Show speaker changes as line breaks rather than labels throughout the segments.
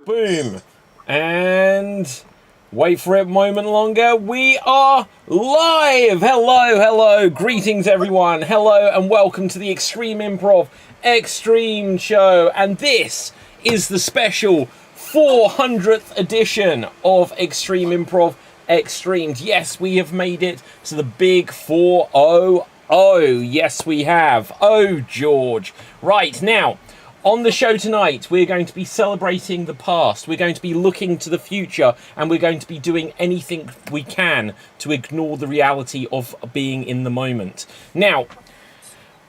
Boom. And wait for it a moment longer. We are live. Hello. Greetings, everyone. Hello, and welcome to the Extreme Improv XStreamed show. And this is the special 400th edition of Extreme Improv XStreamed. Yes, we have made it to the big 400. Yes, we have. Oh, George. Right, now, on the show tonight, we're going to be celebrating the past, we're going to be looking to the future, and we're going to be doing anything we can to ignore the reality of being in the moment. Now,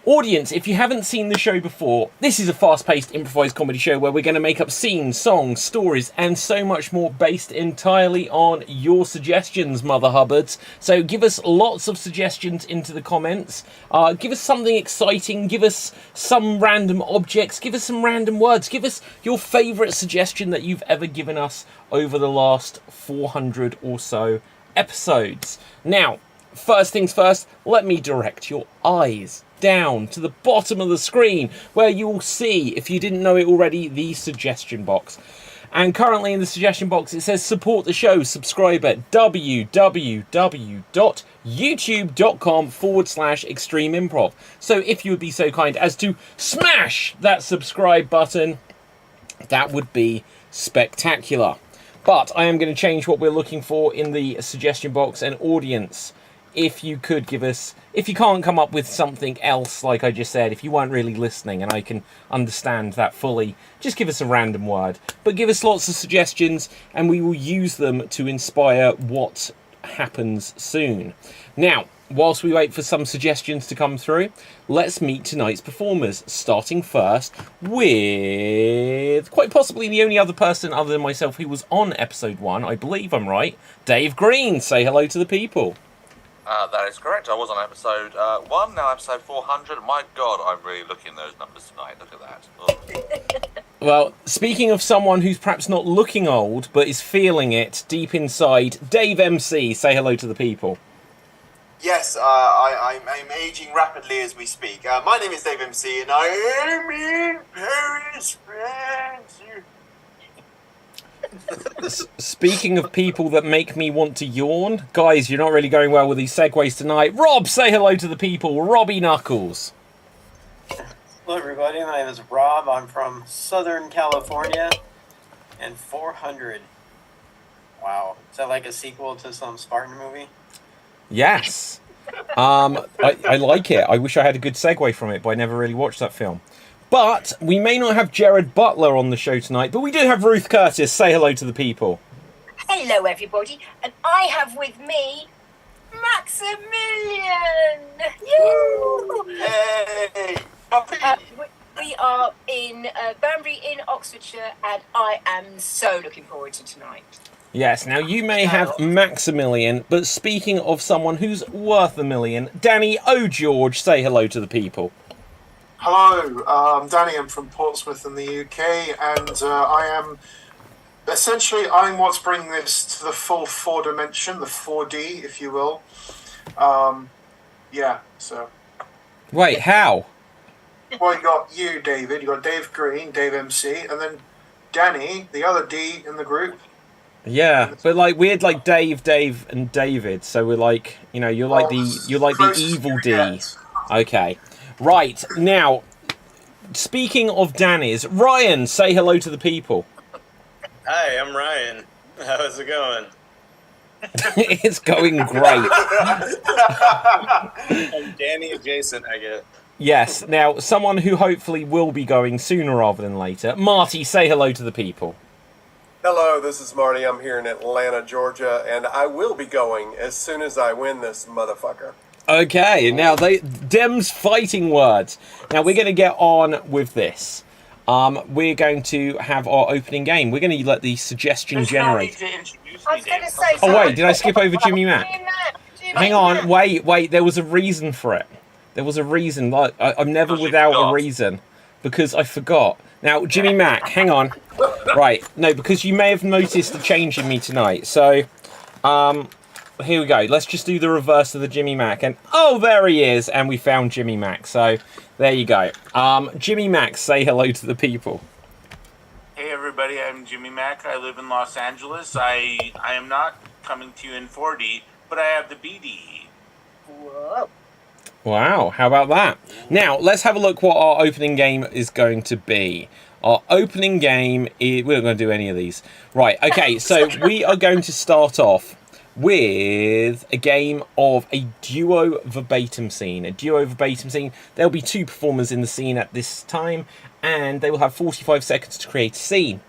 audience, if you haven't seen the show before, this is a fast-paced improvised comedy show where we're going to make up scenes, songs, stories, and so much more based entirely on your suggestions, Mother Hubbards. So give us lots of suggestions into the comments. Give us something exciting. Give us some random objects. Give us some random words. Give us your favourite suggestion that you've ever given us over the last 400 or so episodes. Now, first things first, let me direct your eyes down to the bottom of the screen where you will see, if you didn't know it already, the suggestion box. And currently in the suggestion box it says support the show, subscribe at www.youtube.com/extreme improv. So if you would be so kind as to smash that subscribe button, that would be spectacular. But I am going to change what we're looking for in the suggestion box. And audience, if you could give us, if you can't come up with something else, like I just said, if you weren't really listening, and I can understand that fully, just give us a random word. But give us lots of suggestions, and we will use them to inspire what happens soon. Now, whilst we wait for some suggestions to come through, let's meet tonight's performers, starting first with quite possibly the only other person other than myself who was on episode 1, I believe I'm right, Dave Green. Say hello to the people.
That is correct. I was on episode 1, now episode 400. My God, I'm really looking at those numbers tonight. Look at that.
Well, speaking of someone who's perhaps not looking old, but is feeling it deep inside, Dave MC, say hello to the people.
Yes, I'm aging rapidly as we speak. My name is Dave MC, and I am in Paris, France.
Speaking of people that make me want to yawn, guys, you're not really going well with these segues tonight. Rob, say hello to the people. Robbie Knuckles.
Hello, everybody. My name is Rob. I'm from Southern California. And 400. Wow. Is that like a sequel to some Spartan movie?
Yes. I like it. I wish I had a good segue from it, but I never really watched that film. But we may not have Jared Butler on the show tonight, but we do have Ruth Curtis. Say hello to the people.
Hello, everybody, and I have with me Maximilian.
Hey!
We are in Banbury in Oxfordshire, and I am so looking forward to tonight.
Yes, now you may have Maximilian, but speaking of someone who's worth $1 million, Danny O'George, say hello to the people.
Hello, I'm Danny. I'm from Portsmouth in the UK, and I'm what's bringing this to the full 4 dimension, the 4D, if you will. So.
Wait, how?
Well, you got you, David. You got Dave Green, Dave MC, and then Danny, the other D in the group.
Yeah, but like we're like Dave, and David, so we're like, you know, you're like the evil D. Okay. Right, now, speaking of Danny's, Ryan, say hello to the people.
Hi, I'm Ryan. How's it going?
It's going great.
I'm Danny adjacent, I guess.
Yes, now, someone who hopefully will be going sooner rather than later. Marty, say hello to the people.
Hello, this is Marty. I'm here in Atlanta, Georgia, and I will be going as soon as I win this motherfucker.
Okay, now Dem's fighting words. Now we're going to get on with this. We're going to have our opening game. We're going to let the suggestion generate.
I was going to say.
Oh wait, did I skip over Jimmy Mack? Hang on, wait. There was a reason for it. There was a reason. Like I'm never without a reason because I forgot. Now Jimmy Mack, hang on. Right, no, because you may have noticed a change in me tonight. So, here we go. Let's just do the reverse of the Jimmy Mack. And, oh, there he is. And we found Jimmy Mack. So, there you go. Jimmy Mack, say hello to the people.
Hey everybody, I'm Jimmy Mack. I live in Los Angeles. I am not coming to you in 4D, but I have the BD.
Whoa.
Wow, how about that? Now, let's have a look what our opening game is going to be. Our opening game is... We're not going to do any of these. Right, okay, so we are going to start off with a game of a duo verbatim scene. A duo verbatim scene. There'll be 2 performers in the scene at this time, and they will have 45 seconds to create a scene.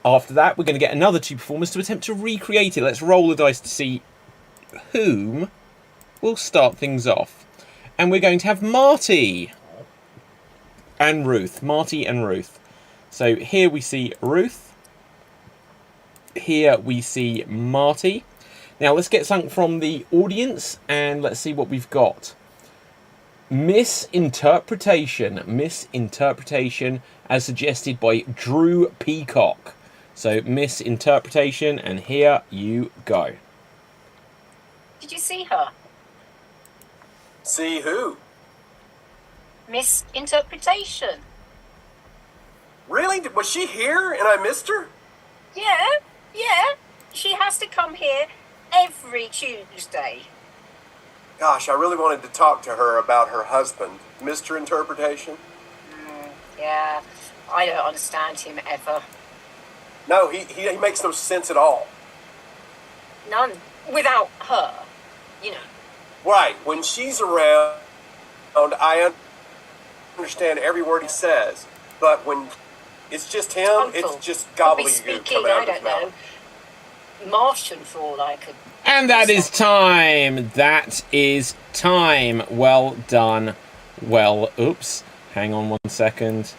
After that, we're going to get another 2 performers to attempt to recreate it. Let's roll the dice to see whom will start things off. And we're going to have Marty and Ruth. Marty and Ruth. So here we see Ruth. Here we see Marty. Now let's get something from the audience and let's see what we've got. Misinterpretation. Misinterpretation as suggested by Drew Peacock. So misinterpretation, and here you go.
Did you see her?
See who?
Misinterpretation.
Really? Was she here and I missed her?
Yeah. She has to come here every Tuesday.
Gosh, I really wanted to talk to her about her husband. Mr. Interpretation?
Yeah, I don't understand him ever.
No, he makes no sense at all.
None. Without her, you know.
Right, when she's around, I understand every word he says. But when it's just him,
Uncle,
it's just
I'll be
gobbledygook
speaking,
coming out
I
of his
don't know,
mouth.
Martian for all I could.
And that is time. That is time. Well done. Well, oops. Hang on 1 second.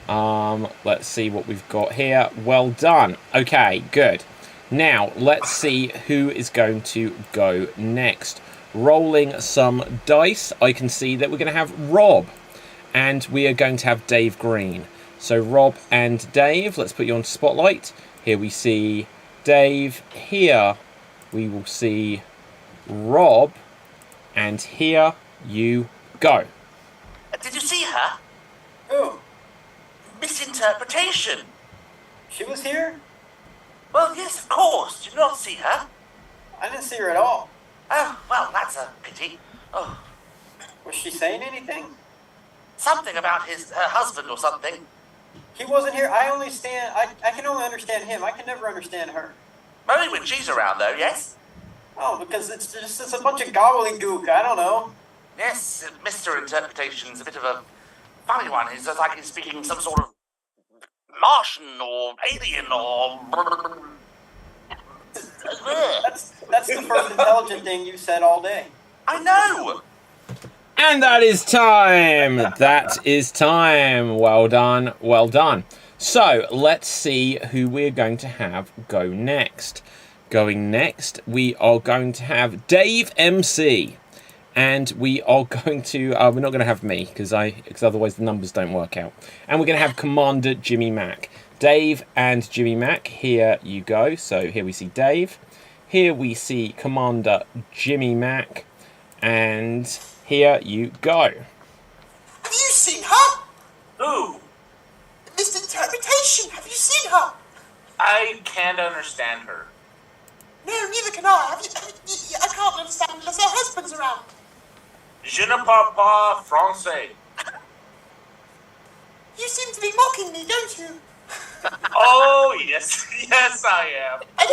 Let's see what we've got here. Well done. Okay, good. Now, let's see who is going to go next. Rolling some dice, I can see that we're going to have Rob. And we are going to have Dave Green. So Rob and Dave, let's put you on spotlight. Here we see Dave. Here we will see Rob. And here you go.
Did you see her?
Who?
Misinterpretation.
She was here?
Well, yes, of course. Did you not see her?
I didn't see her at all.
Oh, well, that's a pity. Oh,
Was she saying anything?
something about her husband or something.
He wasn't here. I can only understand him. I can never understand her.
Only when she's around, though, yes?
Oh, because it's a bunch of gobbledygook. I don't know.
Yes, Mr. Interpretation's a bit of a funny one. It's just like he's speaking some sort of Martian or alien or...
That's the first intelligent thing you said all day.
I know!
And that is time. That is time. Well done. Well done. So, let's see who we're going to have go next. Going next, we are going to have Dave MC. And we are going to... we're not going to have me, because otherwise the numbers don't work out. And we're going to have Commander Jimmy Mack. Dave and Jimmy Mack, here you go. So, here we see Dave. Here we see Commander Jimmy Mack. And here you go.
Have you seen her?
Who?
Misinterpretation. Have you seen her?
I can't understand her.
No, neither can I. I can't understand unless her husband's around.
Je ne parle pas français.
You seem to be mocking me, don't you?
Oh, yes. Yes, I am.
I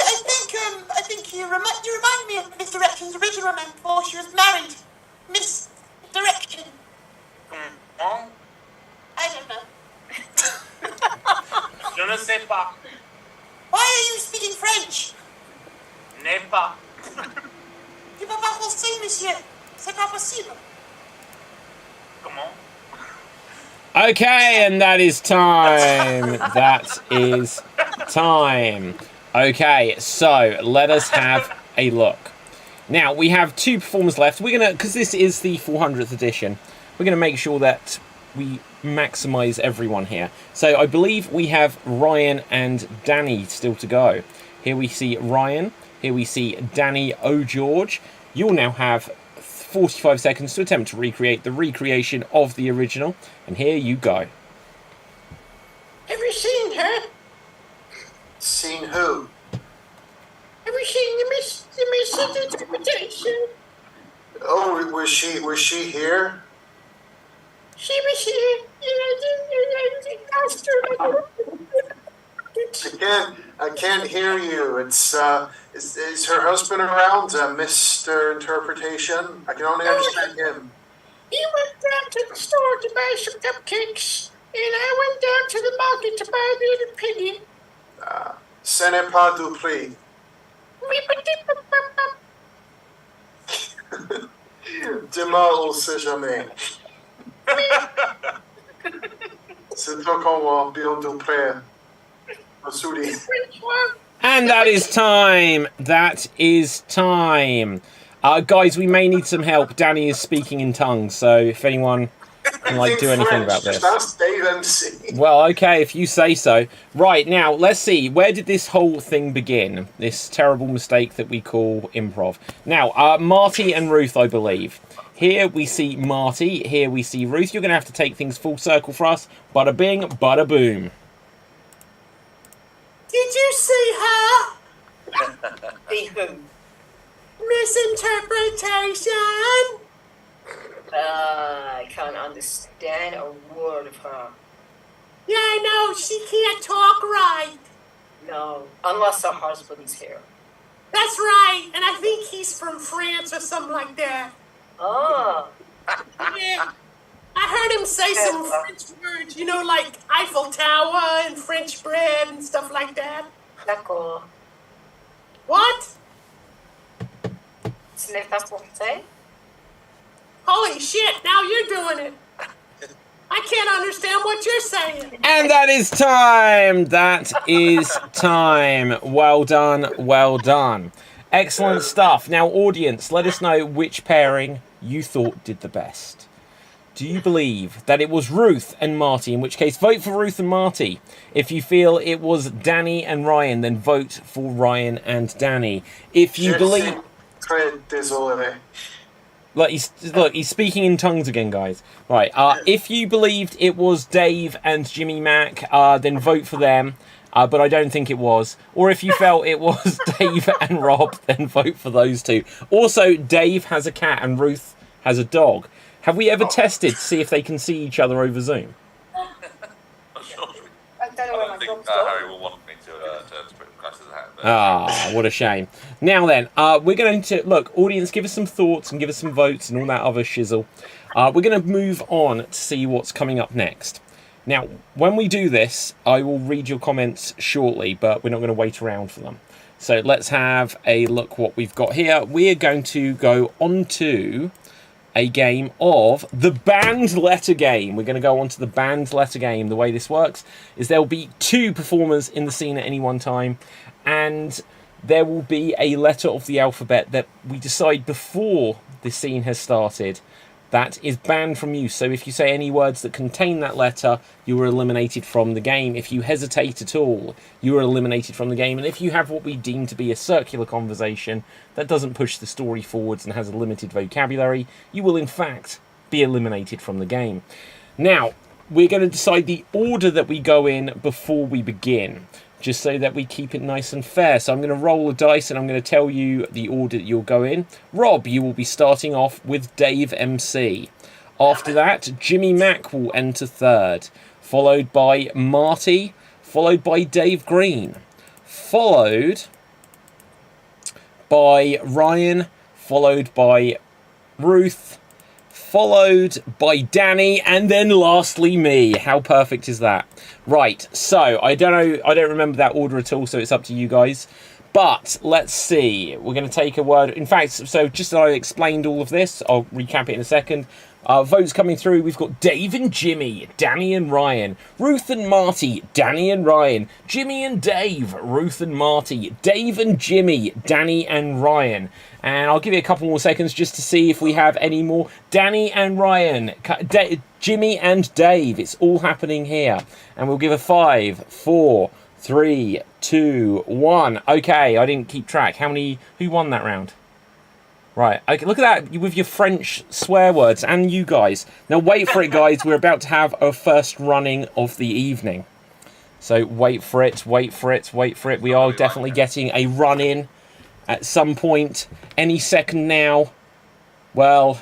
think you remind me of Miss Direction's original name before she was married. Miss Direction.
Huh?
I don't know.
Je ne sais pas.
Why are you speaking French?
N'est pas.
Tu peux pas français, monsieur. C'est pas possible.
Comment?
Okay, and that is time. That is time. Okay, so let us have a look. Now, we have 2 performers left. We're going to, because this is the 400th edition, we're going to make sure that we maximize everyone here. So I believe we have Ryan and Danny still to go. Here we see Ryan. Here we see Danny O'George. You'll now have 45 seconds to attempt to recreate the recreation of the original. And here you go.
Have you seen her?
Seen who?
Have you seen the misinterpretation?
Oh, was she here?
She was here, and I asked her.
I can't hear you. Is her husband around, Mr. Interpretation? I can only understand him.
He went down to the store to buy some cupcakes, and I went down to the market to buy a little piggy.
Ce n'est pas du prix. Demain, on sait jamais. C'est toi qu'on va bien du près. Masudi.
And that is time. That is time. Guys, we may need some help. Danny is speaking in tongues, so if anyone can do anything about this.
That's Dave MC.
Well, okay, if you say so. Right, now, let's see. Where did this whole thing begin? This terrible mistake that we call improv. Now, Marty and Ruth, I believe. Here we see Marty. Here we see Ruth. You're going to have to take things full circle for us. Bada bing, bada boom.
Did you see her?
See who?
Misinterpretation.
I can't understand a word of her.
Yeah, I know. She can't talk right.
No, unless her husband's here.
That's right. And I think he's from France or something like that.
Oh.
Yeah. I heard him say some French words, like Eiffel Tower and French bread and stuff like that.
D'accord.
What?
Ce n'est pas français?
Holy shit, now you're doing it. I can't understand what you're saying.
And that is time. That is time. Well done. Well done. Excellent stuff. Now, audience, let us know which pairing you thought did the best. Do you believe that it was Ruth and Marty? In which case, vote for Ruth and Marty. If you feel it was Danny and Ryan, then vote for Ryan and Danny. If you believe... Look, he's speaking in tongues again, guys. Right, if you believed it was Dave and Jimmy Mac, then vote for them. But I don't think it was. Or if you felt it was Dave and Rob, then vote for those two. Also, Dave has a cat and Ruth has a dog. Have we ever tested to see if they can see each other over Zoom?
I don't know where my dog's
Harry will want me to put glasses hat.
Ah, what a shame. Now then, we're going to... Look, audience, give us some thoughts and give us some votes and all that other shizzle. We're going to move on to see what's coming up next. Now, when we do this, I will read your comments shortly, but we're not going to wait around for them. So let's have a look what we've got here. We're going to go on to a game of the band letter game. We're going to go on to the band letter game. The way this works is there will be 2 performers in the scene at any one time, and there will be a letter of the alphabet that we decide before the scene has started that is banned from use. So if you say any words that contain that letter, you are eliminated from the game. If you hesitate at all, you are eliminated from the game. And if you have what we deem to be a circular conversation that doesn't push the story forwards and has a limited vocabulary, you will in fact be eliminated from the game. Now, we're going to decide the order that we go in before we begin, just so that we keep it nice and fair. So I'm going to roll a dice and I'm going to tell you the order that you'll go in. Rob, you will be starting off with Dave MC. After that, Jimmy Mac will enter third, followed by Marty, followed by Dave Green, followed by Ryan, followed by Ruth, followed by Danny, and then lastly me. How perfect is that? Right, so I don't remember that order at all, so it's up to you guys. But let's see. We're going to take a word. In fact, so just as I explained all of this, I'll recap it in a second. Votes coming through. We've got Dave and Jimmy, Danny and Ryan, Ruth and Marty, Danny and Ryan, Jimmy and Dave, Ruth and Marty, Dave and Jimmy, Danny and Ryan. And I'll give you a couple more seconds just to see if we have any more. Danny and Ryan, Jimmy and Dave. It's all happening here. And we'll give a 5, 4, 3, 2, 1. Okay, I didn't keep track. Who won that round? Right, okay, look at that with your French swear words, and you guys. Now wait for it, guys. We're about to have our first running of the evening. So wait for it, wait for it, wait for it. We are definitely getting a run-in at some point. Any second now. Well,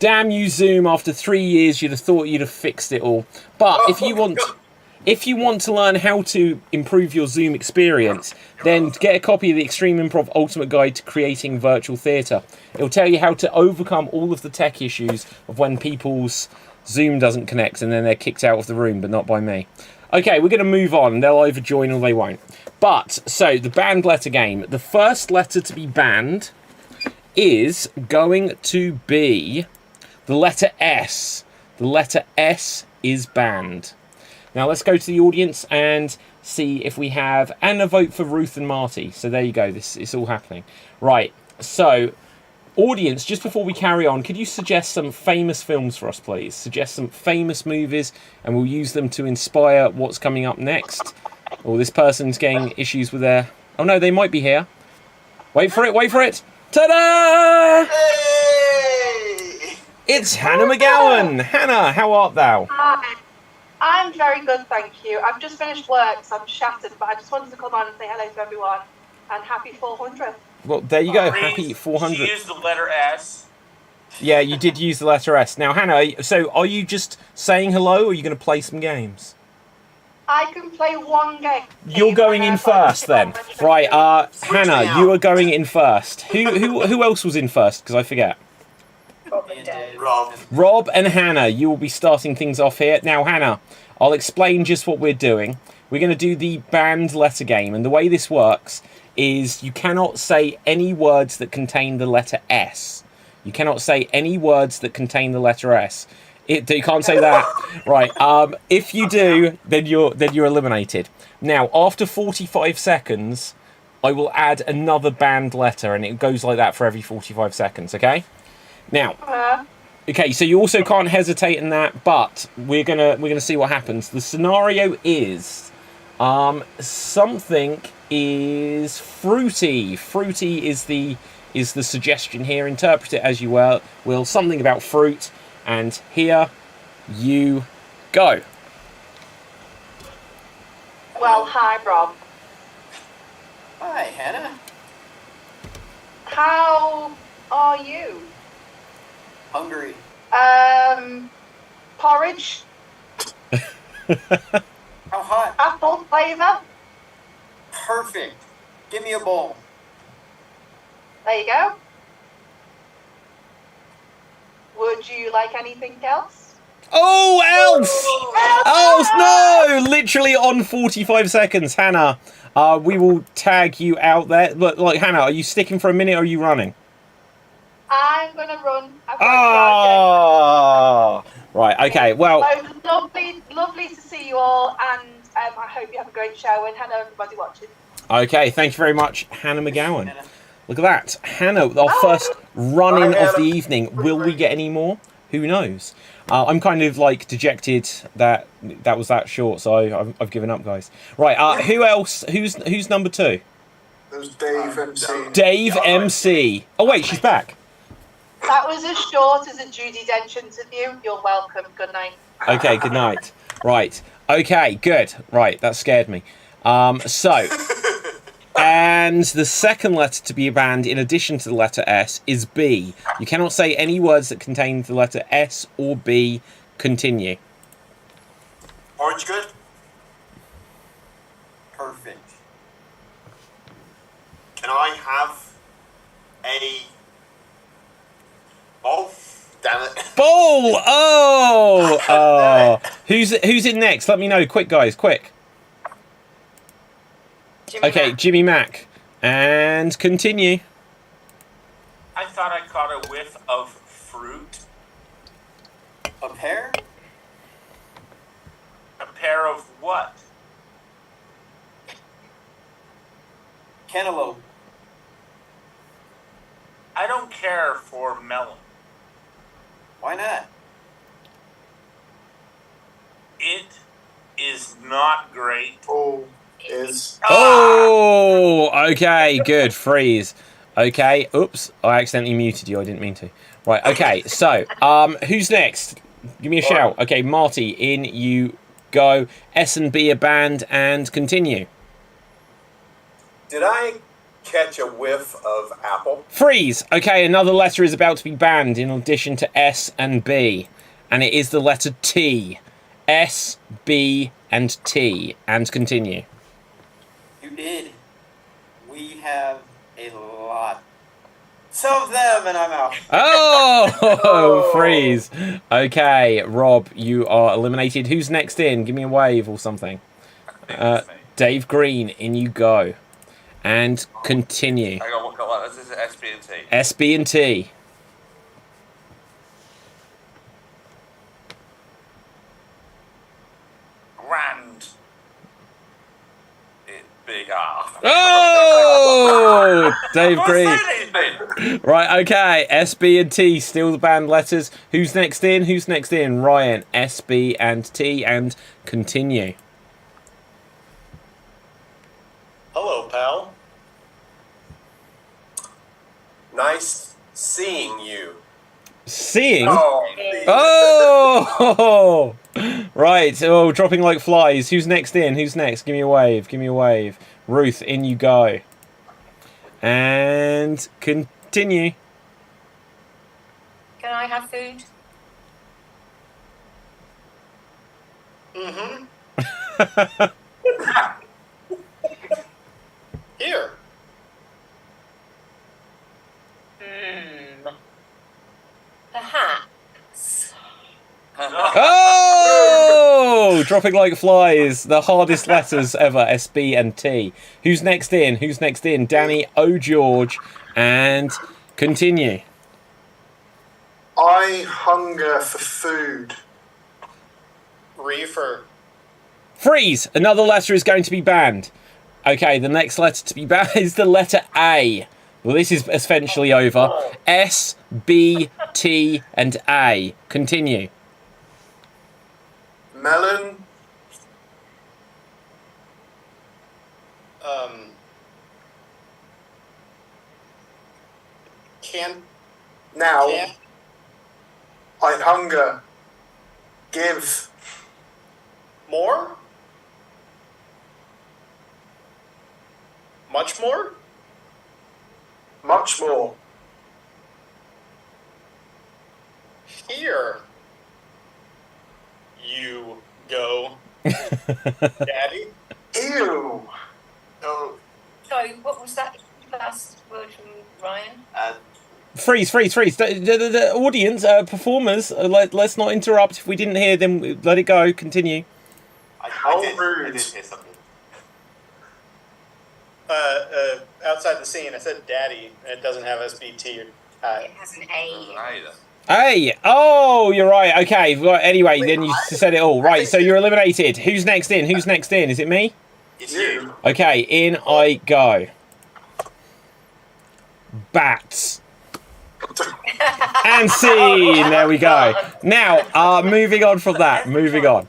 damn you, Zoom. After 3 years, you'd have thought you'd have fixed it all. But if you want to learn how to improve your Zoom experience, then get a copy of the Extreme Improv Ultimate Guide to Creating Virtual Theatre. It'll tell you how to overcome all of the tech issues of when people's Zoom doesn't connect and then they're kicked out of the room, but not by me. Okay, we're going to move on. They'll either join or they won't. But, so, the banned letter game. The first letter to be banned is going to be the letter S. The letter S is banned. Now, let's go to the audience and see if we have... And a vote for Ruth and Marty. So, there you go. This is all happening. Right, so... Audience, just before we carry on, could you suggest some famous films for us, please? Suggest some famous movies, and we'll use them to inspire what's coming up next. Oh, this person's getting issues with their... Oh, no, they might be here. Wait for it, wait for it. Ta-da!
Hey!
It's Hannah McGowan. Hannah, how art thou?
Hi. I'm very good, thank you. I've just finished work, so I'm shattered, but I just wanted to come on and say hello to everyone, and happy 400.
Well, there you go. Happy 400.
She used the letter S.
Yeah, you did use the letter S. Now, Hannah, so are you just saying hello, or are you going to play some games?
I can play one game.
You're going in first, then. Right, Hannah, you are going in first. Who else was in first? Because I forget. Rob and Hannah, you will be starting things off here. Now, Hannah, I'll explain just what we're doing. We're going to do the banned letter game, and the way this works is you cannot say any words that contain the letter S. You cannot say any words that contain the letter S. You can't say that. Right. If you do, then you're eliminated. Now, after 45 seconds, I will add another banned letter, and it goes like that for every 45 seconds, okay? Now, okay, so you also can't hesitate in that, but we're gonna see what happens. The scenario is something is fruity. Fruity is the suggestion here. Interpret it as you will. Something about fruit. And here you go.
Well, hi, Rob.
Hi, Hannah.
How are you?
Hungry.
Porridge.
How hot?
Apple flavour.
Perfect. Give me a bowl.
There you go. Would you like anything else?
Oh, else! No! Literally on 45 seconds, Hannah. We will tag you out there. Look, like, Hannah, are you sticking for a minute or are you running?
I'm going to run.
Oh! Right, okay, well...
So lovely to see you all, and I hope you have a great show, and hello everybody watching.
Okay, thank you very much, Hannah McGowan. Look at that. Hannah, our first run-in of the evening. Will we get any more? Who knows? I'm kind of, like, dejected that was that short, so I've given up, guys. Right, who else? Who's number two?
There's Dave MC.
Dave MC. Oh, wait, she's back.
That was as short as a Judi Dench interview. You're welcome. Good night.
Okay, good night. Right. Okay, good. Right, that scared me. So... And the second letter to be banned, in addition to the letter S, is B. You cannot say any words that contain the letter S or B. Continue.
Orange good?
Perfect.
Can I have a bowl? Damn it.
Bowl! Oh! Who's in next? Let me know. Quick, guys. Quick. Okay, Jimmy Mac. And continue.
I thought I caught a whiff of fruit.
A pear?
A pear of what?
Cantaloupe.
I don't care for melon.
Why not?
It is not great.
Oh, okay, good. Freeze. Okay, oops, I accidentally muted you. I didn't mean to. Right, okay, so, who's next? Give me a shout. Okay, Marty, in you go. S and B are banned, and continue.
Did I catch a whiff of apple?
Freeze! Okay, another letter is about to be banned in addition to S and B. And it is the letter T. S, B, and T. And continue.
You did. We have a lot. Some of them, and I'm out.
Oh, freeze. Okay, Rob, you are eliminated. Who's next in? Give me a wave or something. Dave Green, in you go. And continue.
Hang on, what colour? This is S, B, and T.
S, B, and T.
Grand. Big R.
Oh! Dave Green. Right, okay. S, B, and T, still the banned letters. Who's next in? Who's next in? Ryan, S, B, and T, and continue.
Hello, pal. Nice seeing you.
Seeing?
Oh!
Right, oh, dropping like flies. Who's next in? Who's next? Give me a wave. Give me a wave. Ruth, in you go. And continue.
Can I have food?
Mm-hmm. Here.
Perhaps.
Oh! Dropping like flies. The hardest letters ever. S, B, and T. Who's next in? Who's next in? Danny, O, George. And continue.
I hunger for food.
Reefer.
Freeze! Another letter is going to be banned. Okay, the next letter to be banned is the letter A. Well, this is essentially over. S, B, T, and A. Continue.
Melon. Now. I hunger. Give.
More? Much more?
Much more.
Here. You go. Daddy?
Ew.
Oh,
Sorry, what was that last word from Ryan?
Freeze. The audience, performers, let's not interrupt. If we didn't hear them, let it go. Continue.
I did hear something.
Outside the scene, I said daddy, and it doesn't have SBT or
It has an A.
Hey, oh, you're right. Okay, well, anyway, then you said it all. Right, so you're eliminated. Who's next in? Who's next in? Is it me?
It's you.
Okay, in I go. Bats. And scene. There we go. Now, moving on from that. Moving on.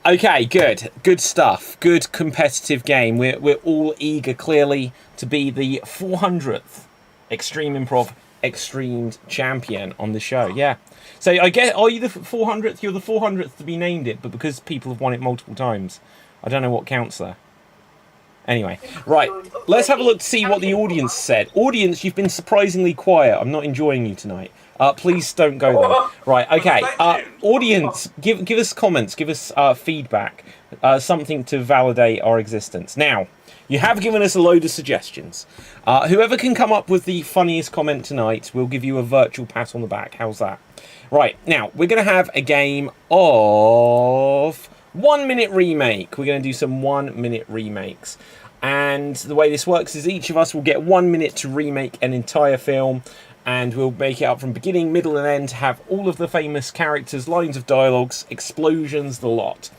Okay, good stuff. Good competitive game. We're all eager, clearly, to be the 400th Extreme Improv Extremed champion on the show. Yeah. So I guess, are you the 400th? You're the 400th to be named it, but because people have won it multiple times, I don't know what counts there. Anyway, right, let's have a look to see what the audience said. Audience, you've been surprisingly quiet. I'm not enjoying you tonight. Please don't go there. Right, okay. Audience, give us comments, give us feedback, something to validate our existence. Now, you have given us a load of suggestions. Whoever can come up with the funniest comment tonight, we'll give you a virtual pat on the back. How's that? Right, now, we're going to have a game of 1 minute remake. We're going to do some 1 minute remakes. And the way this works is each of us will get 1 minute to remake an entire film. And we'll make it up from beginning, middle, and end to have all of the famous characters, lines of dialogues, explosions, the lot.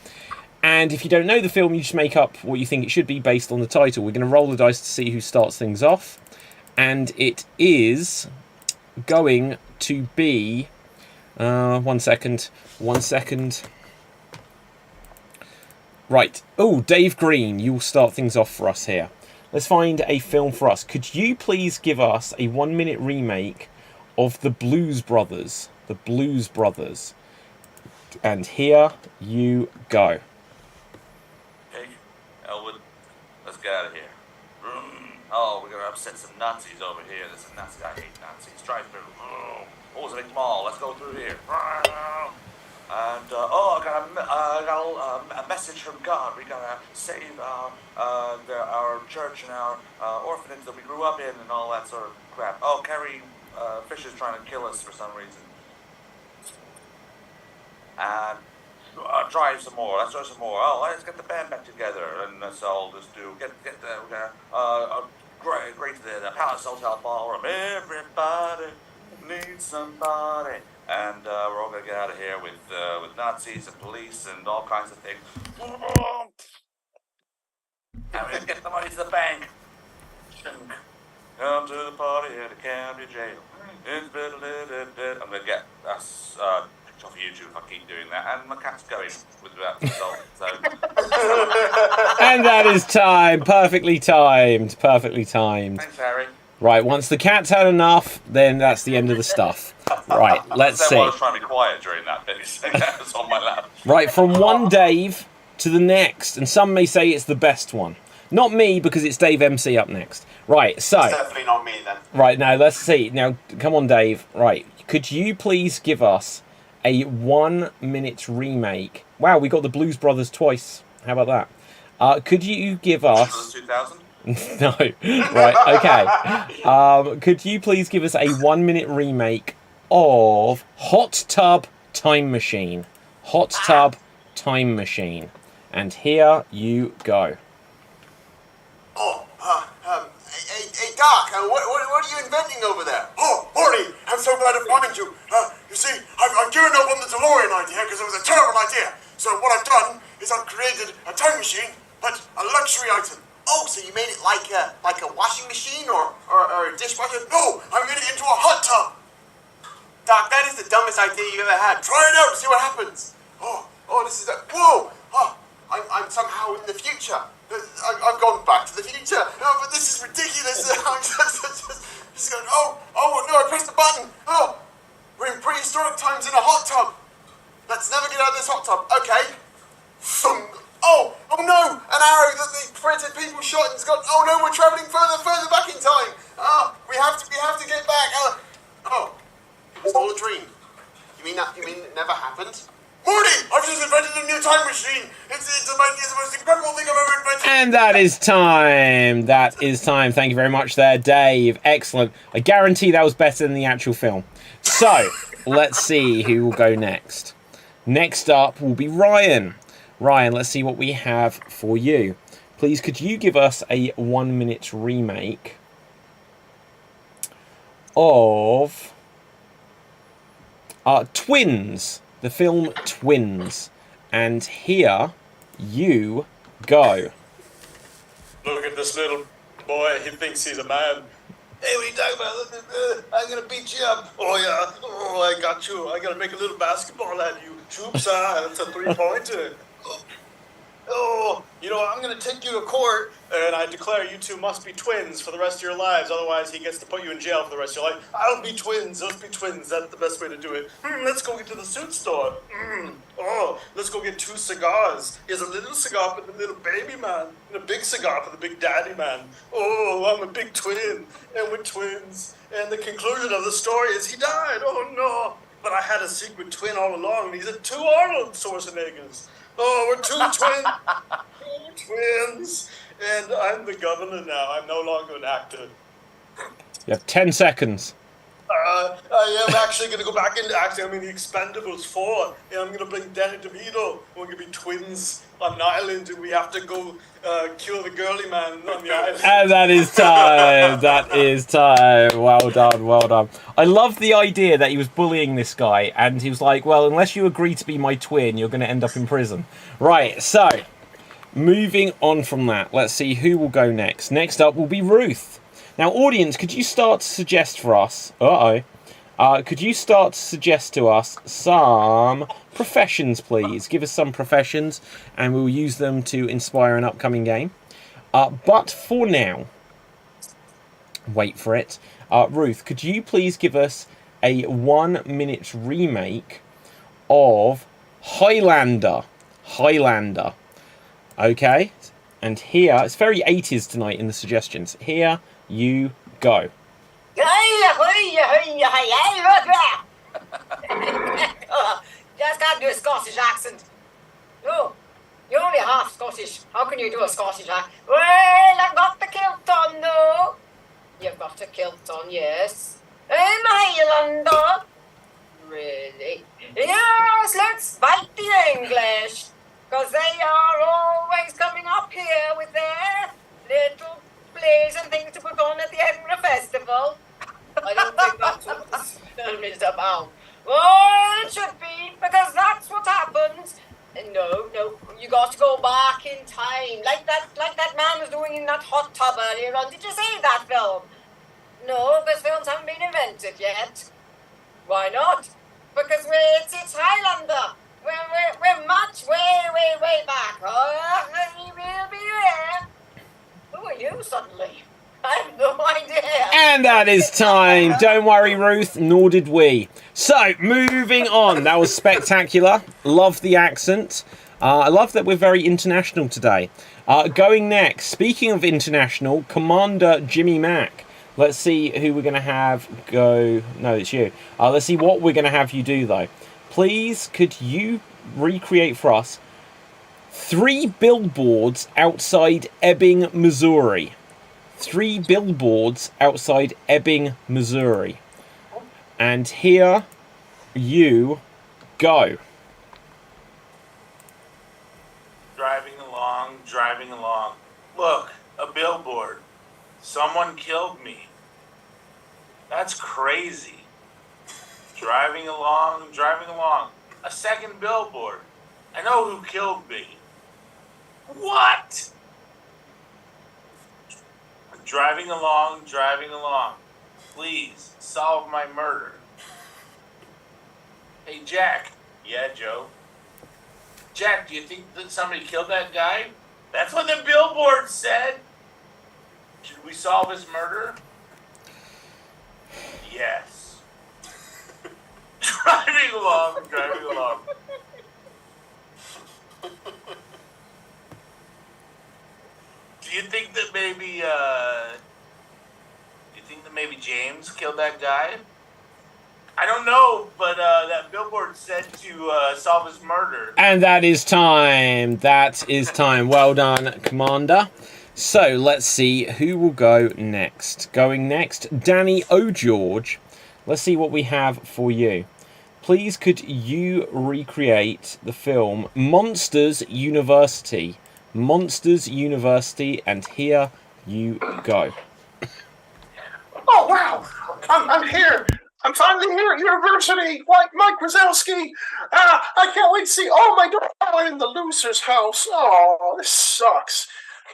And if you don't know the film, you just make up what you think it should be based on the title. We're going to roll the dice to see who starts things off. And it is going to be... 1 second. Right. Oh, Dave Green, you will start things off for us here. Let's find a film for us. Could you please give us a 1 minute remake of The Blues Brothers? The Blues Brothers. And here you go.
get out of here. Oh, we're gonna upset some Nazis over here. There's some Nazis. I hate Nazis. Drive through. Oh, it's a big mall. Let's go through here. And I got a message from God. We gotta save our church and our orphanage that we grew up in and all that sort of crap. Oh, Carrie Fisher's trying to kill us for some reason. And drive some more. Let's drive some more. Oh, let's get the band back together, and that's all. Just do great the Palace Hotel Ballroom. Everybody needs somebody. And we're all gonna get out of here with Nazis and police and all kinds of things. And we're gonna get the money to the bank. Come to the party at the county jail. I'm gonna get us kicked off YouTube if I keep doing that. And my cat's going without the result. So.
And that is time. Perfectly timed. Perfectly timed.
Thanks, Harry.
Right, once the cat's had enough, then that's the end of the stuff. Right, let's see.
I was trying to be quiet during that bit. That was on my lap.
Right, from one Dave to the next, and some may say it's the best one. Not me, because it's Dave MC up next. Right, so...
It's definitely not me, then.
Right, now, let's see. Now, come on, Dave. Right, could you please give us a 1 minute remake? Wow, we got the Blues Brothers twice. How about that? Could you give us...
2000?
No. Right, okay. Could you please give us a 1 minute remake of Hot Tub Time Machine? Hot Tub Time Machine. And here you go.
Hey, Doc, what are you inventing over there?
Oh, Morty, I'm so glad to find you. You see, I've given up on the DeLorean idea because it was a terrible idea. So what I've done is I've created a time machine, but a luxury item.
Oh, so you made it like a washing machine or a dishwasher?
No, I made it into a hot tub.
Doc, that is the dumbest idea you ever had.
Try it out and see what happens.
Oh, this is whoa! Oh, I'm somehow in the future. I've gone back to the future. No, but this is ridiculous. I'm just going, oh, no, I pressed the button. Oh, we're in prehistoric times in a hot tub. Let's never get out of this hot tub. Okay. Oh no, an arrow that the printed people shot and's got, oh no, we're travelling further back in time. We have to get back. It was all a dream. You mean it never happened?
Morty, I've just invented a new time machine. It's the most incredible thing I've ever invented.
And that is time. That is time. Thank you very much there, Dave. Excellent. I guarantee that was better than the actual film. So, let's see who will go next. Next up will be Ryan. Ryan, let's see what we have for you. Please, could you give us a 1 minute remake of Twins, the film Twins. And here you go.
Look at this little boy, he thinks he's a man. Hey, what are you talking about? I'm gonna beat you up. Oh yeah, I got you. I'm gonna make a little basketball at you. Troops, that's a 3-pointer. Oh, I'm going to take you to court, and I declare you two must be twins for the rest of your lives. Otherwise, he gets to put you in jail for the rest of your life. I'll be twins. Let's be twins. That's the best way to do it. Let's go get to the suit store. Oh, let's go get 2 cigars. Here's a little cigar for the little baby man, and a big cigar for the big daddy man. Oh, I'm a big twin, and we're twins. And the conclusion of the story is he died. Oh, no. But I had a secret twin all along. These are 2 Arnold Schwarzeneggers. Oh, we're 2 twins. And I'm the governor now. I'm no longer an actor.
You have 10 seconds.
I am actually going to go back into acting. I'm in the Expendables 4. And I'm going to bring Danny DeVito. We're going to be twins on an island. And we have to go kill the girly man on the island.
And that is time. That is time. Well done. Well done. I love the idea that he was bullying this guy. And he was like, well, unless you agree to be my twin, you're going to end up in prison. Right. So, moving on from that. Let's see who will go next. Next up will be Ruth. Now, audience, could you start to suggest for us... could you start to suggest to us some professions, please? Give us some professions, and we'll use them to inspire an upcoming game. But for now... Wait for it. Ruth, could you please give us a 1 minute remake of Highlander? Highlander. Okay? And here, it's very 80s tonight in the suggestions. Here you go.
Just can't do a Scottish accent. No, you're only half Scottish. How can you do a Scottish accent? Well, I've got the kilt on, though. You've got a kilt on, yes. I'm a Highlander. Really? Yes, let's fight the English. Because they are always coming up here with their little plays and things to put on at the Edinburgh Festival. I don't think that's what this film is about. Oh, it should be, because that's what happens. No, you got to go back in time, like that man was doing in that hot tub earlier on. Did you see that film? No, because films haven't been invented yet. Why not? Because it's Highlander. We're much way back. Oh, we will be there. Who are you suddenly? I have no idea.
And that is time. Don't worry, Ruth, nor did we. So, moving on. That was spectacular. Love the accent. I love that we're very international today. Going next, speaking of international, Commander Jimmy Mack. Let's see who we're going to have go. No, it's you. Let's see what we're going to have you do, though. Please, could you recreate for us 3 billboards outside Ebbing, Missouri? 3 billboards outside Ebbing, Missouri. And here you go.
Driving along. Look, a billboard. Someone killed me. That's crazy. Driving along. A second billboard. I know who killed me. What? Driving along. Please, solve my murder. Hey, Jack. Yeah, Joe? Jack, do you think that somebody killed that guy? That's what the billboard said. Should we solve his murder? Yes. Driving along. Do you think that maybe James killed that guy? I don't know, but that billboard said to solve his murder.
And that is time. Well done, Commander. So, let's see who will go next. Going next, Danny O'George. Let's see what we have for you. Please, could you recreate the film Monsters University? Monsters University, and here you go.
Oh, wow. I'm here. I'm finally here at university, like Mike Wazowski. I can't wait to see all my daughter in the loser's house. Oh, this sucks.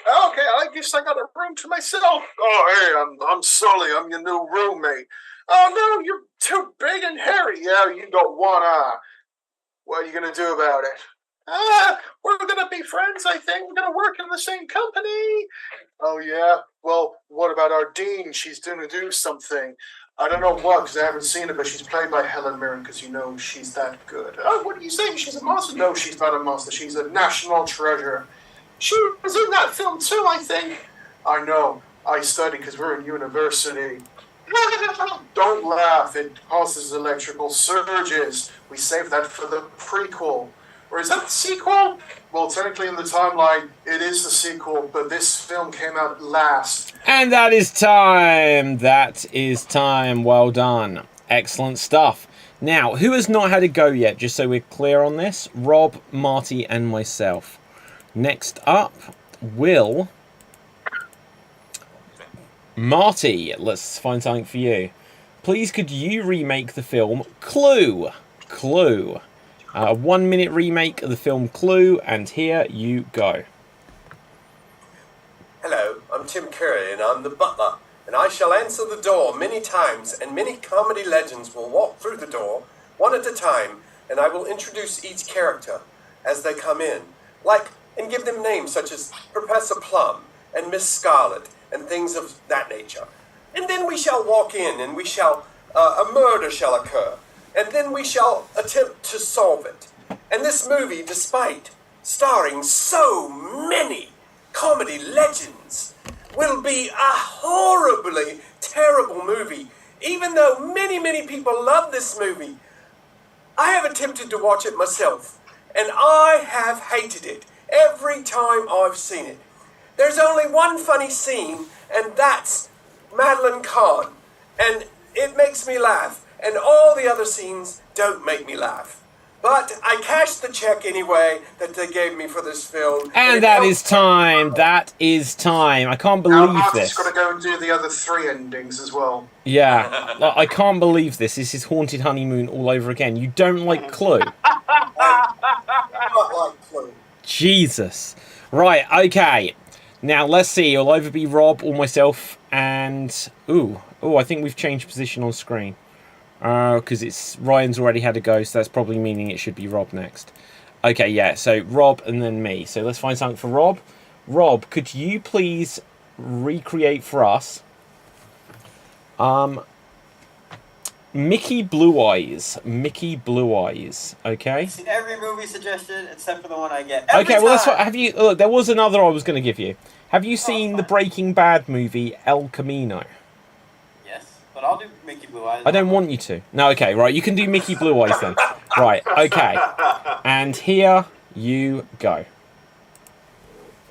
Okay, I guess I got a room to myself. Oh, hey, I'm Sully. I'm your new roommate. Oh, no, you're too big and hairy. Yeah, you got one eye. What are you going to do about it? We're going to be friends, I think. We're going to work in the same company. Oh, yeah? Well, what about our dean? She's going to do something. I don't know what, because I haven't seen her, but she's played by Helen Mirren, because you know she's that good. Oh, what are you saying? She's a monster? No, she's not a monster. She's a national treasure. She was in that film, too, I think. I know. I study because we're in university. Don't laugh. It causes electrical surges. We saved that for the prequel. Or is that the sequel? Well, technically in the timeline, it is the sequel, but this film came out last.
And that is time. Well done. Excellent stuff. Now, who has not had a go yet, just so we're clear on this? Rob, Marty, and myself. Next up, Will. Marty, let's find something for you. Please, could you remake the film Clue? A 1-minute remake of the film Clue, and here you go.
Hello, I'm Tim Curry, and I'm the butler, and I shall answer the door many times, and many comedy legends will walk through the door, one at a time, and I will introduce each character as they come in, and give them names such as Professor Plum and Miss Scarlet, and things of that nature. And then we shall walk in, and a murder shall occur. And then we shall attempt to solve it. And this movie, despite starring so many comedy legends will be a horribly terrible movie. Even though many, many people love this movie, I have attempted to watch it myself, and I have hated it every time I've seen it. There's only one funny scene, and that's Madeline Kahn, and it makes me laugh, and all the other scenes don't make me laugh. But I cashed the check anyway that they gave me for this film.
And that is time. That is time. I can't believe
Marty's
this.
got to go and do the other 3 endings as well.
Yeah, I can't believe this. This is Haunted Honeymoon all over again. You don't like Clue?
I not like Clue.
Jesus. Right, okay. Now, let's see. It'll either be Rob or myself, and... Ooh, I think we've changed position on screen. Because it's Ryan's already had a go, so that's probably meaning it should be Rob next. Okay, yeah, so Rob and then me. So let's find something for Rob. Rob, could you please recreate for us Mickey Blue Eyes. Mickey Blue Eyes, okay?
I've seen every movie suggested except for the one I get.
Okay, well, that's what, have you... Look, there was another I was going to give you. Have you seen the Breaking Bad movie El Camino?
But I'll do Mickey Blue Eyes.
I don't want you to. No, okay, right. You can do Mickey Blue Eyes then. Right, okay. And here you go.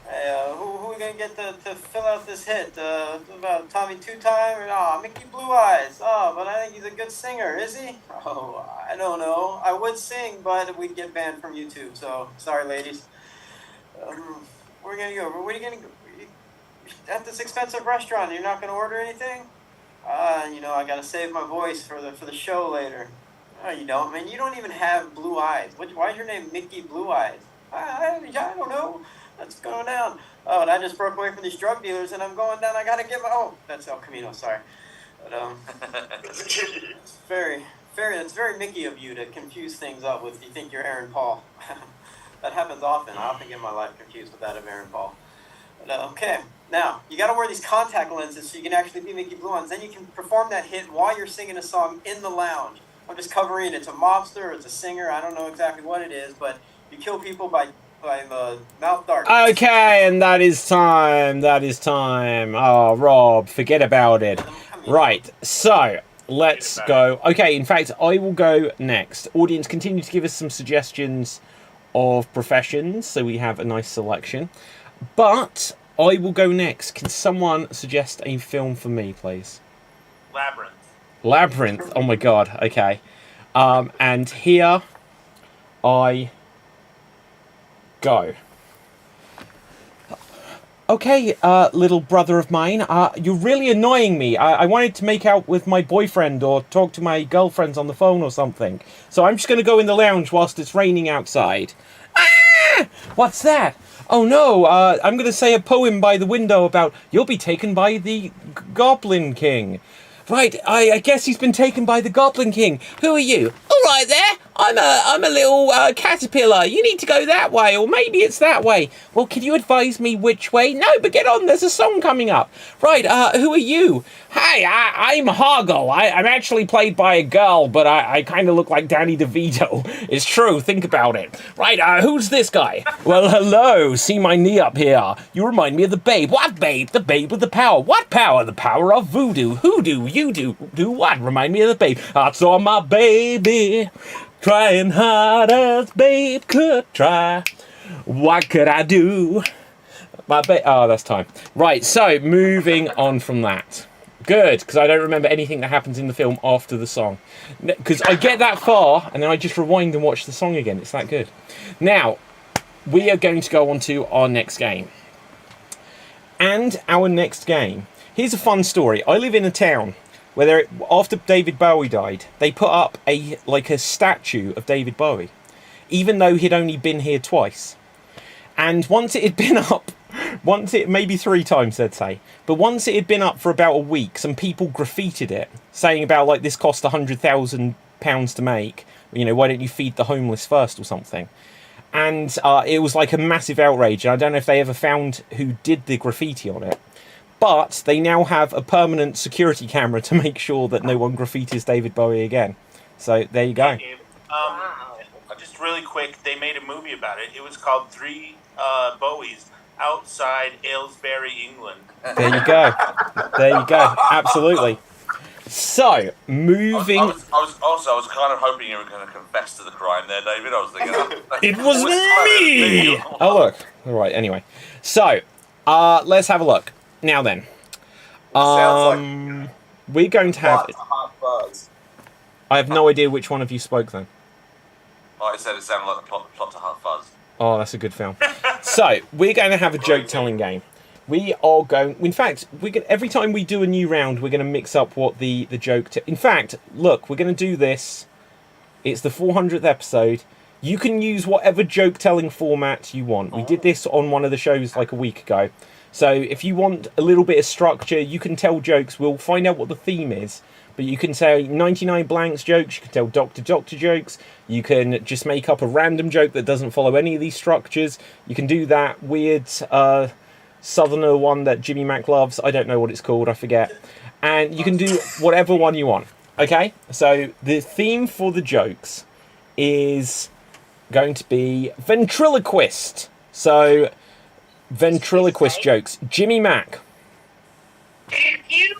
Hey, who are we going to get to fill out this hit? About Tommy Two-Time? Mickey Blue Eyes. Oh, but I think he's a good singer, is he? Oh, I don't know. I would sing, but we'd get banned from YouTube, so sorry, ladies. Where are we going to go? Where are you going to go? At this expensive restaurant, you're not going to order anything? I gotta save my voice for the show later. No, you don't, man. You don't even have blue eyes. Why is your name Mickey Blue Eyes? I don't know. That's going down. Oh, and I just broke away from these drug dealers, and I'm going down. I gotta get my... Oh, that's El Camino, sorry. But, it's very Mickey of you to confuse things up with, you think you're Aaron Paul. That happens often. I often get my life confused with that of Aaron Paul. But, okay. Now, you got to wear these contact lenses so you can actually be Mickey Blue Eyes. Then you can perform that hit while you're singing a song in the lounge. I'm just covering it's a mobster, it's a singer, I don't know exactly what it is, but you kill people by the mouth dart.
Okay, and that is time. That is time. Oh, Rob, forget about it. Right, so let's go. Okay, in fact, I will go next. Audience, continue to give us some suggestions of professions so we have a nice selection. But... I will go next. Can someone suggest a film for me, please?
Labyrinth.
Labyrinth. Oh my god. Okay. And here I go. Okay, little brother of mine. You're really annoying me. I wanted to make out with my boyfriend or talk to my girlfriends on the phone or something. So I'm just going to go in the lounge whilst it's raining outside. Ah! What's that? Oh no, I'm going to say a poem by the window about you'll be taken by the Goblin King. Right, I guess he's been taken by the Goblin King. Who are you? All right there. I'm a little caterpillar. You need to go that way, or maybe it's that way. Well, can you advise me which way? No, but get on. There's a song coming up. Right, who are you? Hi, I'm Hoggle. I'm actually played by a girl, but I kind of look like Danny DeVito. It's true. Think about it. Right, who's this guy? Well, hello. See my knee up here. You remind me of the babe. What babe? The babe with the power. What power? The power of voodoo. Who do? You do. Do what? Remind me of the babe. I saw my baby. Trying hard as babe could try. What could I do? Oh, that's time. Right, so moving on from that. Good, because I don't remember anything that happens in the film after the song. Because I get that far, and then I just rewind and watch the song again. It's that good. Now, we are going to go on to our next game. And our next game. Here's a fun story. I live in a town where after David Bowie died, they put up a statue of David Bowie, even though he'd only been here twice. And once it had been up, maybe 3 times, they'd say, but once it had been up for about a week, some people graffitied it, saying about this cost £100,000 to make. Why don't you feed the homeless first or something? And it was like a massive outrage. And I don't know if they ever found who did the graffiti on it. But they now have a permanent security camera to make sure that no one graffitis David Bowie again. So there you go.
Just really quick, they made a movie about it. It was called 3 Bowies. outside Aylesbury, England.
There you go. There you go. Absolutely. So, moving...
I was kind of hoping you were going to confess to the crime there, David. I was thinking...
It was me! Oh, look. All right, anyway. So, let's have a look. Now then. We're going to have... I have no idea which one of you spoke then.
I said it sounded like the plot to Hot Fuzz.
Oh, that's a good film. So, we're going to have a joke-telling game. We are going... In fact, every time we do a new round, we're going to mix up what the joke... In fact, look, we're going to do this. It's the 400th episode. You can use whatever joke-telling format you want. We did this on one of the shows like a week ago. So, if you want a little bit of structure, you can tell jokes. We'll find out what the theme is. But you can say 99 blanks jokes, you can tell Doctor jokes, you can just make up a random joke that doesn't follow any of these structures. You can do that weird southerner one that Jimmy Mac loves. I don't know what it's called, I forget. And you can do whatever one you want. Okay? So the theme for the jokes is going to be ventriloquist. So ventriloquist jokes. Jimmy Mac.
If you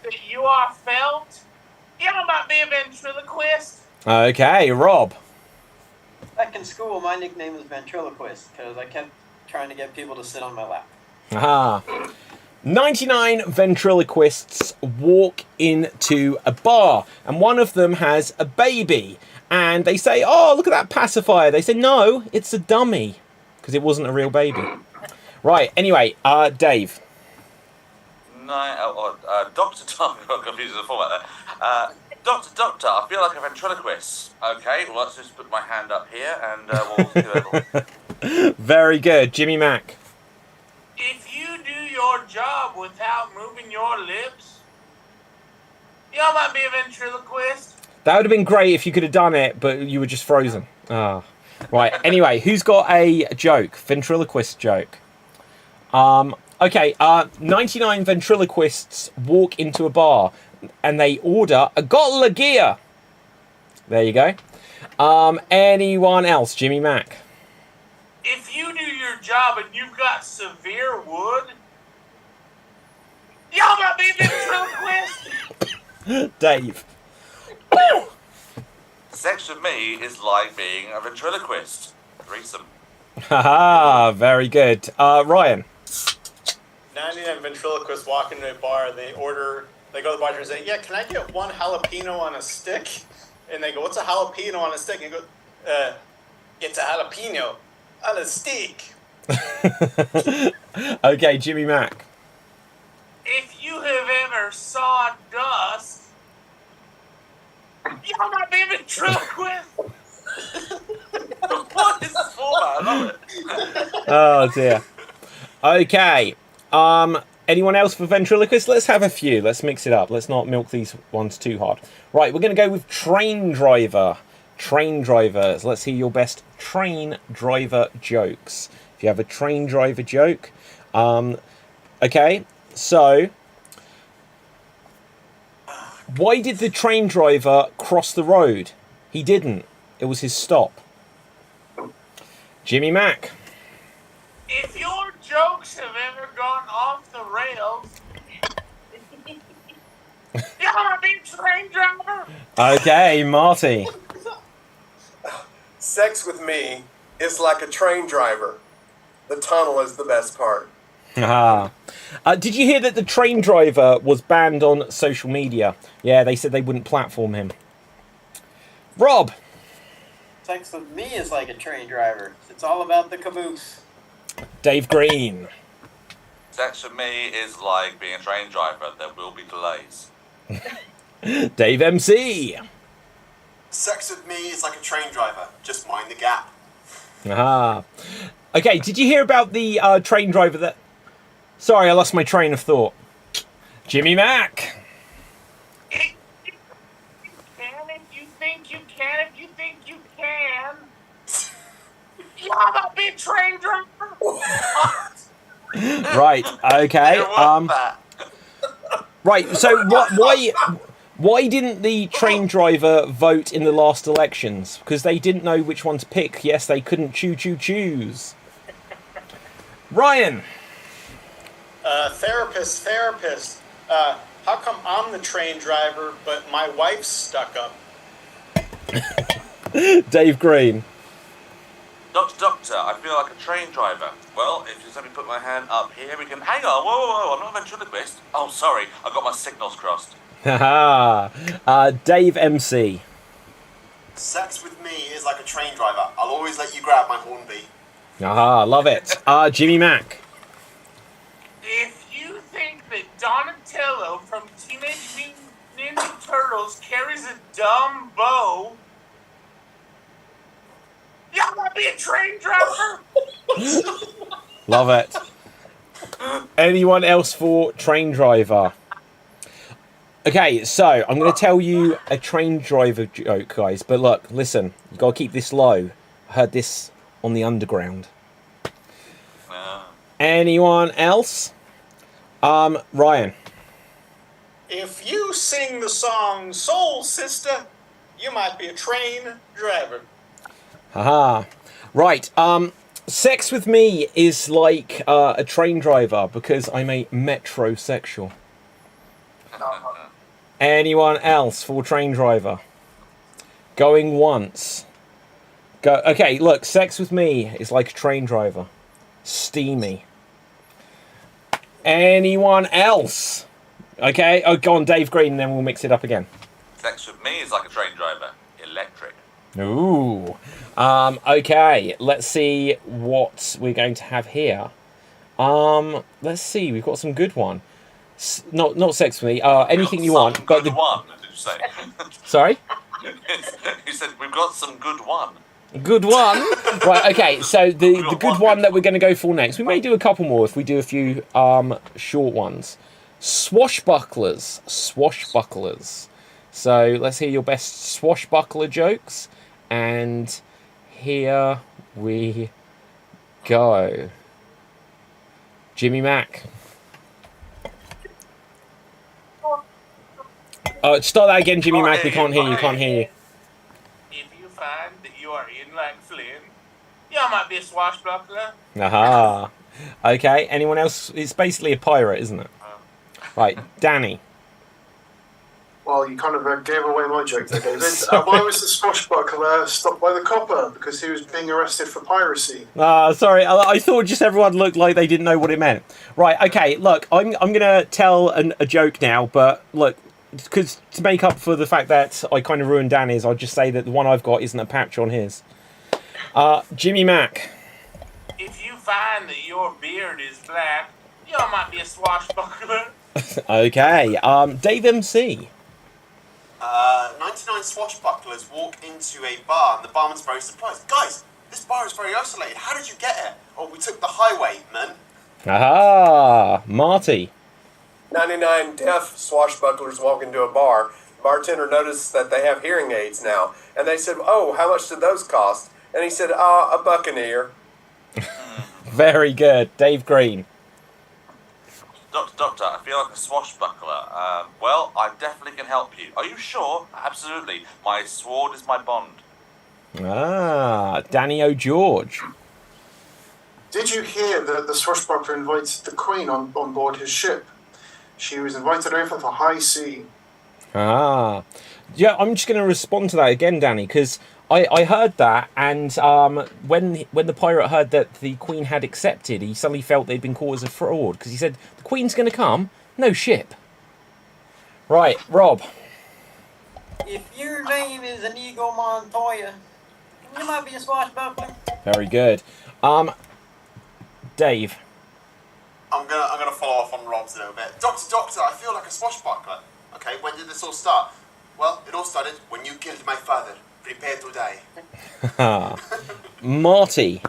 that you are felt, you might be a ventriloquist.
Okay, Rob.
Back in school, my nickname was ventriloquist because I kept trying to get people to sit on my lap.
Aha. 99 ventriloquists walk into a bar, and one of them has a baby. And they say, oh, look at that pacifier. They say, no, it's a dummy, because it wasn't a real baby. Right, anyway, Dave.
Doctor, I'm confused with the format there. Doctor, I feel like a ventriloquist. Okay, well, let's just put my hand up here and we'll do it.
Very good, Jimmy Mac.
If you do your job without moving your lips, you might be a ventriloquist.
That would have been great if you could have done it, but you were just frozen. Ah, right. Anyway, who's got a joke? Ventriloquist joke. Okay, 99 ventriloquists walk into a bar and they order a bottle of gear. There you go. Anyone else? Jimmy Mac.
If you do your job and you've got severe wood, y'all might be ventriloquist.
Dave.
Sex with me is like being a ventriloquist. Threesome.
Haha, very good. Ryan.
99 ventriloquists walk into a bar, they go to the bartender and say, yeah, can I get one jalapeno on a stick? And they go, what's a jalapeno on a stick? And he goes, it's a jalapeno on a stick.
Okay, Jimmy Mac.
If you have ever saw dust, y'all might be a ventriloquist.
What is this format? I love it.
Oh, dear. Okay. Anyone else for ventriloquist? Let's have a few. Let's mix it up. Let's not milk these ones too hard. Right, we're going to go with train driver. Train drivers. Let's hear your best train driver jokes. If you have a train driver joke. Okay, so why did the train driver cross the road? He didn't. It was his stop. Jimmy Mac.
If your jokes have ever gone off the rails, you're a big train driver.
Okay, Marty.
Sex with me is like a train driver. The tunnel is the best part.
Did you hear that the train driver was banned on social media? Yeah, they said they wouldn't platform him. Rob.
Sex with me is like a train driver. It's all about the caboose.
Dave Green.
Sex with me is like being a train driver. There will be delays.
Dave MC.
Sex with me is like a train driver. Just mind the gap.
Okay, did you hear about the train driver that... Sorry, I lost my train of thought. Jimmy Mac.
If you think you can, if you think you can, you're not be a train driver.
Right, okay. Right, so why didn't the train driver vote in the last elections? Because they didn't know which one to pick. Yes, they couldn't choose. Ryan.
Therapist. How come I'm the train driver, but my wife's stuck up?
Dave Green.
Doctor, I feel like a train driver. Well, if you just let me put my hand up here, we can... Hang on, whoa, I'm not a ventriloquist. Oh, sorry, I got my signals crossed.
Haha. Dave MC.
Sex with me is like a train driver. I'll always let you grab my hornbeat.
Aha, love it. Jimmy Mack.
If you think that Donatello from Teenage Mutant Ninja Turtles carries a dumb bow, y'all want to be a train driver?
Love it. Anyone else for train driver? Okay, so I'm going to tell you a train driver joke, guys. But look, listen, you got to keep this low. I heard this on the underground. Anyone else? Ryan.
If you sing the song Soul Sister, you might be a train driver.
Haha. Right. Sex with me is like a train driver because I'm a metrosexual. Anyone else for train driver? Going once. Go. Okay, look, sex with me is like a train driver. Steamy. Anyone else? Okay, oh, go on, Dave Green, and then we'll mix it up again.
Sex with me is like a train driver. Electric.
Ooh. Okay, let's see what we're going to have here. Let's see, we've got some good one. Not sex with me. Anything you want, but
good one. Did you say?
Sorry.
You said we've got some good one.
Good one. Right. Okay. So the good one that we're going to go for next. We may do a couple more if we do a few short ones. Swashbucklers. So let's hear your best swashbuckler jokes, and here we go. Jimmy Mack. Start that again, Jimmy Mack. We can't hear you. Can't hear you.
If you find that you are in like Flynn, y'all might be a swashbuckler.
Aha. Okay. Anyone else? It's basically a pirate, isn't it? Right. Danny.
Well, you kind of gave away my joke there, David. Why was the swashbuckler stopped by the copper? Because he was being arrested for piracy.
Sorry. I thought just everyone looked like they didn't know what it meant. Right. Okay. Look, I'm gonna tell a joke now, but look. Because to make up for the fact that I kind of ruined Danny's, I'll just say that the one I've got isn't a patch on his. Jimmy Mack.
If you find that your beard is black, y'all might be a swashbuckler.
Okay. Dave MC.
99 swashbucklers walk into a bar and the barman's very surprised. Guys, this bar is very isolated. How did you get here? Oh, we took the highway, man.
Aha. Marty.
99 deaf swashbucklers walk into a bar. Bartender noticed that they have hearing aids now. And they said, oh, how much did those cost? And he said, a buccaneer.
Very good. Dave Green.
Doctor, I feel like a swashbuckler. Well, I definitely can help you. Are you sure? Absolutely. My sword is my bond.
Danny O'George.
Did you hear that the swashbuckler invited the Queen on board his ship? She was invited over for high sea.
Yeah, I'm just going to respond to that again, Danny, because I heard that, and when the pirate heard that the Queen had accepted, he suddenly felt they'd been caught as a fraud, because he said, the Queen's going to come? No ship. Right, Rob.
If your name is Inigo Montoya, you might be a swashbuckler.
Very good. Dave.
I'm gonna follow off on Rob's a little bit. Doctor, I feel like a swashbuckler. Okay, when did this all start? Well, it all started when you killed my father. Prepare to die.
Marty.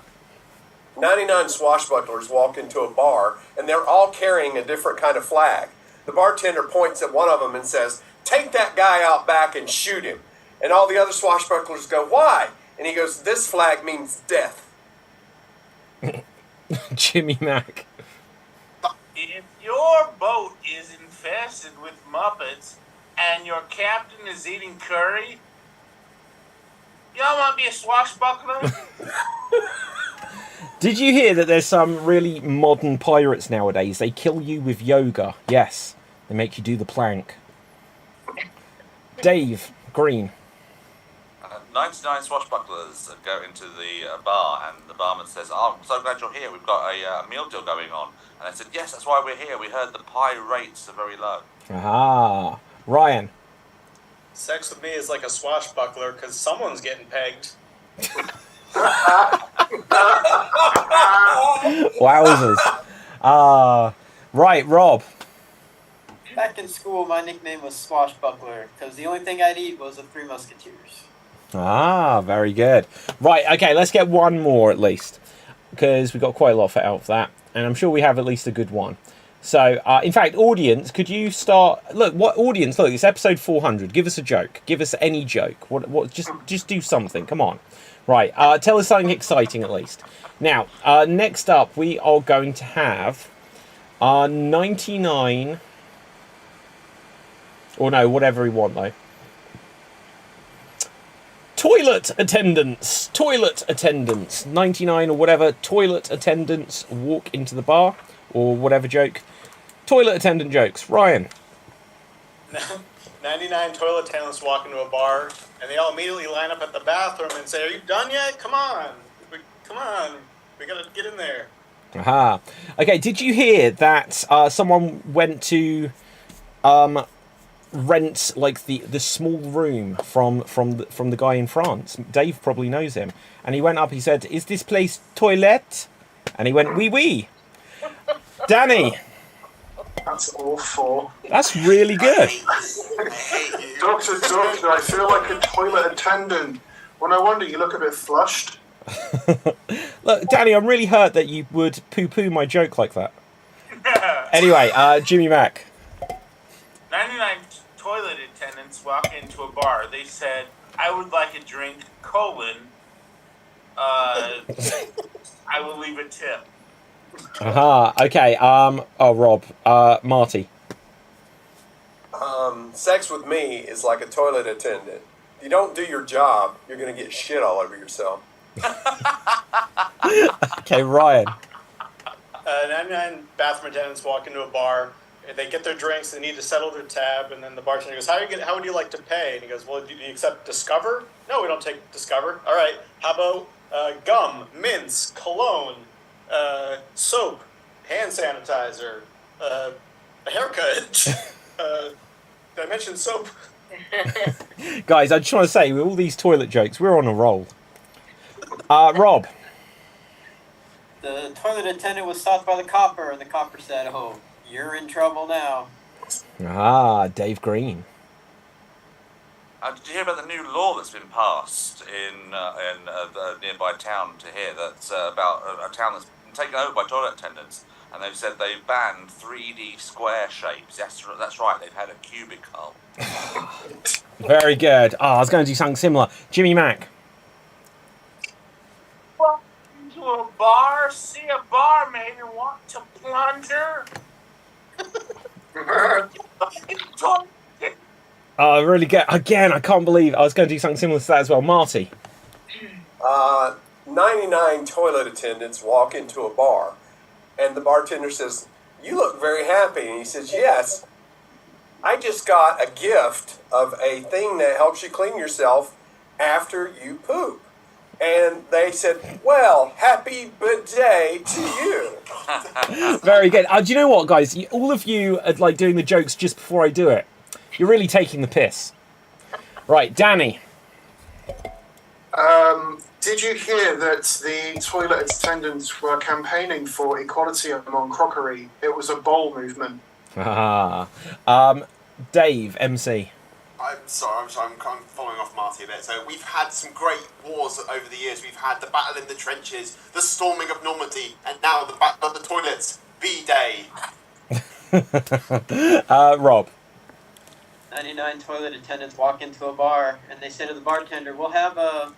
99 swashbucklers walk into a bar, and they're all carrying a different kind of flag. The bartender points at one of them and says, take that guy out back and shoot him. And all the other swashbucklers go, why? And he goes, this flag means death.
Jimmy Mack.
If your boat is infested with Muppets and your captain is eating curry, y'all want to be a swashbuckler?
Did you hear that there's some really modern pirates nowadays? They kill you with yoga. Yes, they make you do the plank. Dave Green.
99 swashbucklers go into the bar, and the barman says, "Oh, I'm so glad you're here. We've got a meal deal going on." And I said, "Yes, that's why we're here. We heard the pie rates are very low."
Aha. Ryan.
Sex with me is like a swashbuckler because someone's getting pegged.
Wowzers. Right, Rob.
Back in school, my nickname was Swashbuckler because the only thing I'd eat was the Three Musketeers.
Ah, very good. Right, okay, let's get one more at least, because we got quite a lot out of that, and I'm sure we have at least a good one. So, in fact, audience, could you start? Look, audience? Look, it's episode 400. Give us a joke. Give us any joke. What? Just do something. Come on. Right. Tell us something exciting at least. Now, next up, we are going to have 99. Or no, whatever we want though. Toilet attendants. 99 or whatever. Toilet attendants walk into the bar, or whatever joke. Toilet attendant jokes. Ryan.
99 toilet attendants walk into a bar, and they all immediately line up at the bathroom and say, "Are you done yet? Come on. We gotta get in there."
Aha. Okay, did you hear that someone went to rent like the small room from the guy in France? Dave probably knows him. And he went up, he said, "Is this place toilette?" And he went, "Oui, oui." Danny.
That's awful.
That's really good.
Doctor, I feel like a toilet attendant. When I wonder, you look a bit flushed.
Look, Danny, I'm really hurt that you would poo-poo my joke like that. Anyway, Jimmy Mack.
99 toilet attendants walk into a bar. They said, "I would like a drink, I will leave a tip."
Aha, okay, Rob, Marty.
Sex with me is like a toilet attendant. If you don't do your job, you're going to get shit all over yourself.
Okay, Ryan.
99 bathroom attendants walk into a bar. They get their drinks. They need to settle their tab, and then the bartender goes, "How would you like to pay?" And he goes, "Well, do you accept Discover?" "No, we don't take Discover." "All right. How about gum, mints, cologne, soap, hand sanitizer, a haircut?" Did I mention soap?
Guys, I just want to say, with all these toilet jokes, we're on a roll. Rob.
The toilet attendant was stopped by the copper, and the copper said, "Oh, you're in trouble now."
Ah, Dave Green.
Did you hear about the new law that's been passed in the nearby town to here? That's about a town that's been taken over by toilet attendants, and they've said they've banned 3D square shapes. Yes, that's right. They've had a cubicle.
Very good. I was going to do something similar. Jimmy Mack.
Walk into a bar, see a barmaid, and want to plunger.
Really good. Again, I can't believe I was going to do something similar to that as well. Marty.
99 toilet attendants walk into a bar, and the bartender says, "You look very happy." And he says, "Yes, I just got a gift of a thing that helps you clean yourself after you poop." And they said, "Well, happy bidet to you."
Very good. Do you know what, guys? All of you are like doing the jokes just before I do it. You're really taking the piss. Right, Danny.
Did you hear that the toilet attendants were campaigning for equality among crockery? It was a bowl movement.
Dave, MC.
I'm sorry, I'm following off Marty a bit. So we've had some great wars over the years. We've had the battle in the trenches, the storming of Normandy, and now the battle of the toilets. B-Day.
Rob.
99 toilet attendants walk into a bar, and they say to the bartender, "We'll have a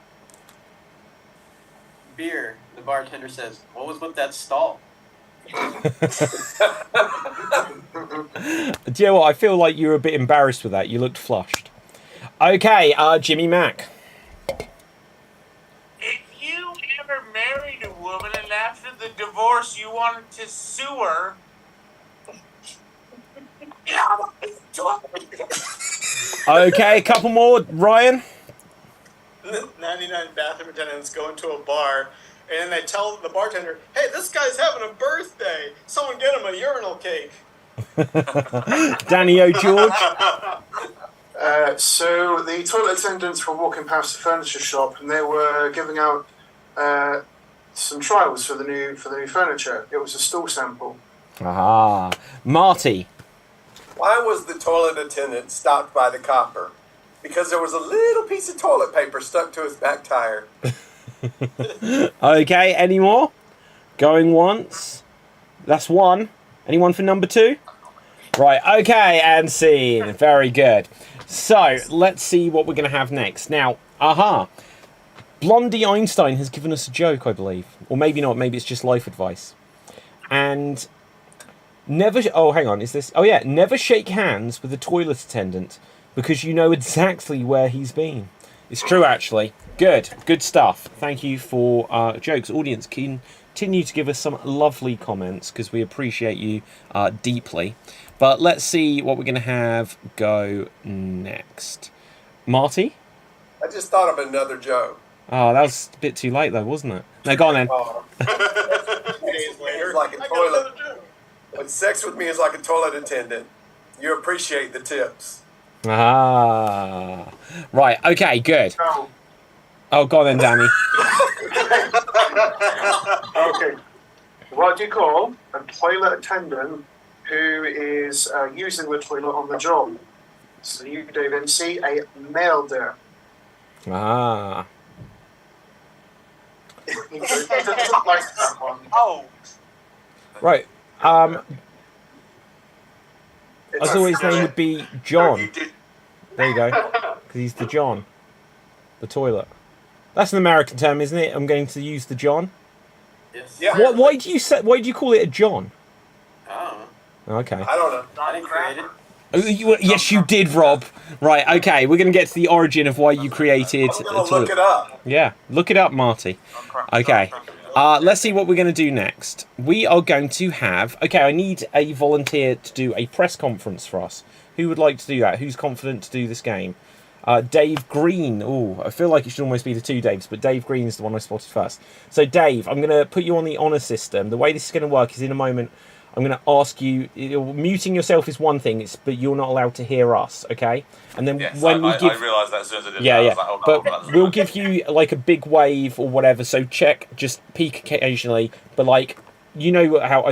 beer." The bartender says, "What was with that stall?"
Do you know what? I feel like you were a bit embarrassed with that. You looked flushed. Okay, Jimmy Mack.
If you ever married a woman and laughed the divorce, you wanted to sue her.
Okay, a couple more, Ryan.
99 bathroom attendants go into a bar, and they tell the bartender, "Hey, this guy's having a birthday. Someone get him a urinal cake."
Danny O'George.
So the toilet attendants were walking past the furniture shop, and they were giving out some trials for the new furniture. It was a stool sample.
Aha. Marty.
Why was the toilet attendant stopped by the copper? Because there was a little piece of toilet paper stuck to his back tire.
Okay, any more? Going once. That's one. Anyone for number 2? Right, okay, and scene. Very good. So, let's see what we're going to have next. Now, Blondie Einstein has given us a joke, I believe. Or maybe not, maybe it's just life advice. And never... Oh, hang on, is this... Oh, yeah, never shake hands with a toilet attendant because you know exactly where he's been. It's true, actually. Good stuff. Thank you for jokes. Audience, continue to give us some lovely comments because we appreciate you deeply. But let's see what we're going to have go next. Marty?
I just thought of another joke.
Oh, that was a bit too late, though, wasn't it? No, go on then.
Days later, like a toilet. When sex with me is like a toilet attendant, you appreciate the tips.
Ah, right. Okay, good. Oh, go on then, Danny.
Okay. What do you call a toilet attendant who is using the toilet on the job? So you, Dave MC, a mailder.
Ah.
He doesn't like that one.
Oh.
Right. I thought his name would be John. There you go. Because he's the John. The toilet. That's an American term, isn't it? I'm going to use the John.
Yes.
Yeah. Why do you call it a John?
Oh.
Okay.
I don't know.
I didn't create it.
Yes, you did, Rob. Right, okay, we're going to get to the origin of why you created
I'm going to look it up.
Yeah, look it up, Marty. Okay, let's see what we're going to do next. We are going to have... Okay, I need a volunteer to do a press conference for us. Who would like to do that? Who's confident to do this game? Dave Green. Oh, I feel like it should almost be the 2 Daves, but Dave Green is the one I spotted first. So, Dave, I'm going to put you on the honour system. The way this is going to work is in a moment... I'm going to ask you. Muting yourself is one thing, but you're not allowed to hear us, okay? And then
Yes,
when we give,
I realised that as soon as I did
yeah,
that.
yeah.
I was like, oh,
But
that's
we'll give you like a big wave or whatever. So check, just peek occasionally. But like, you know how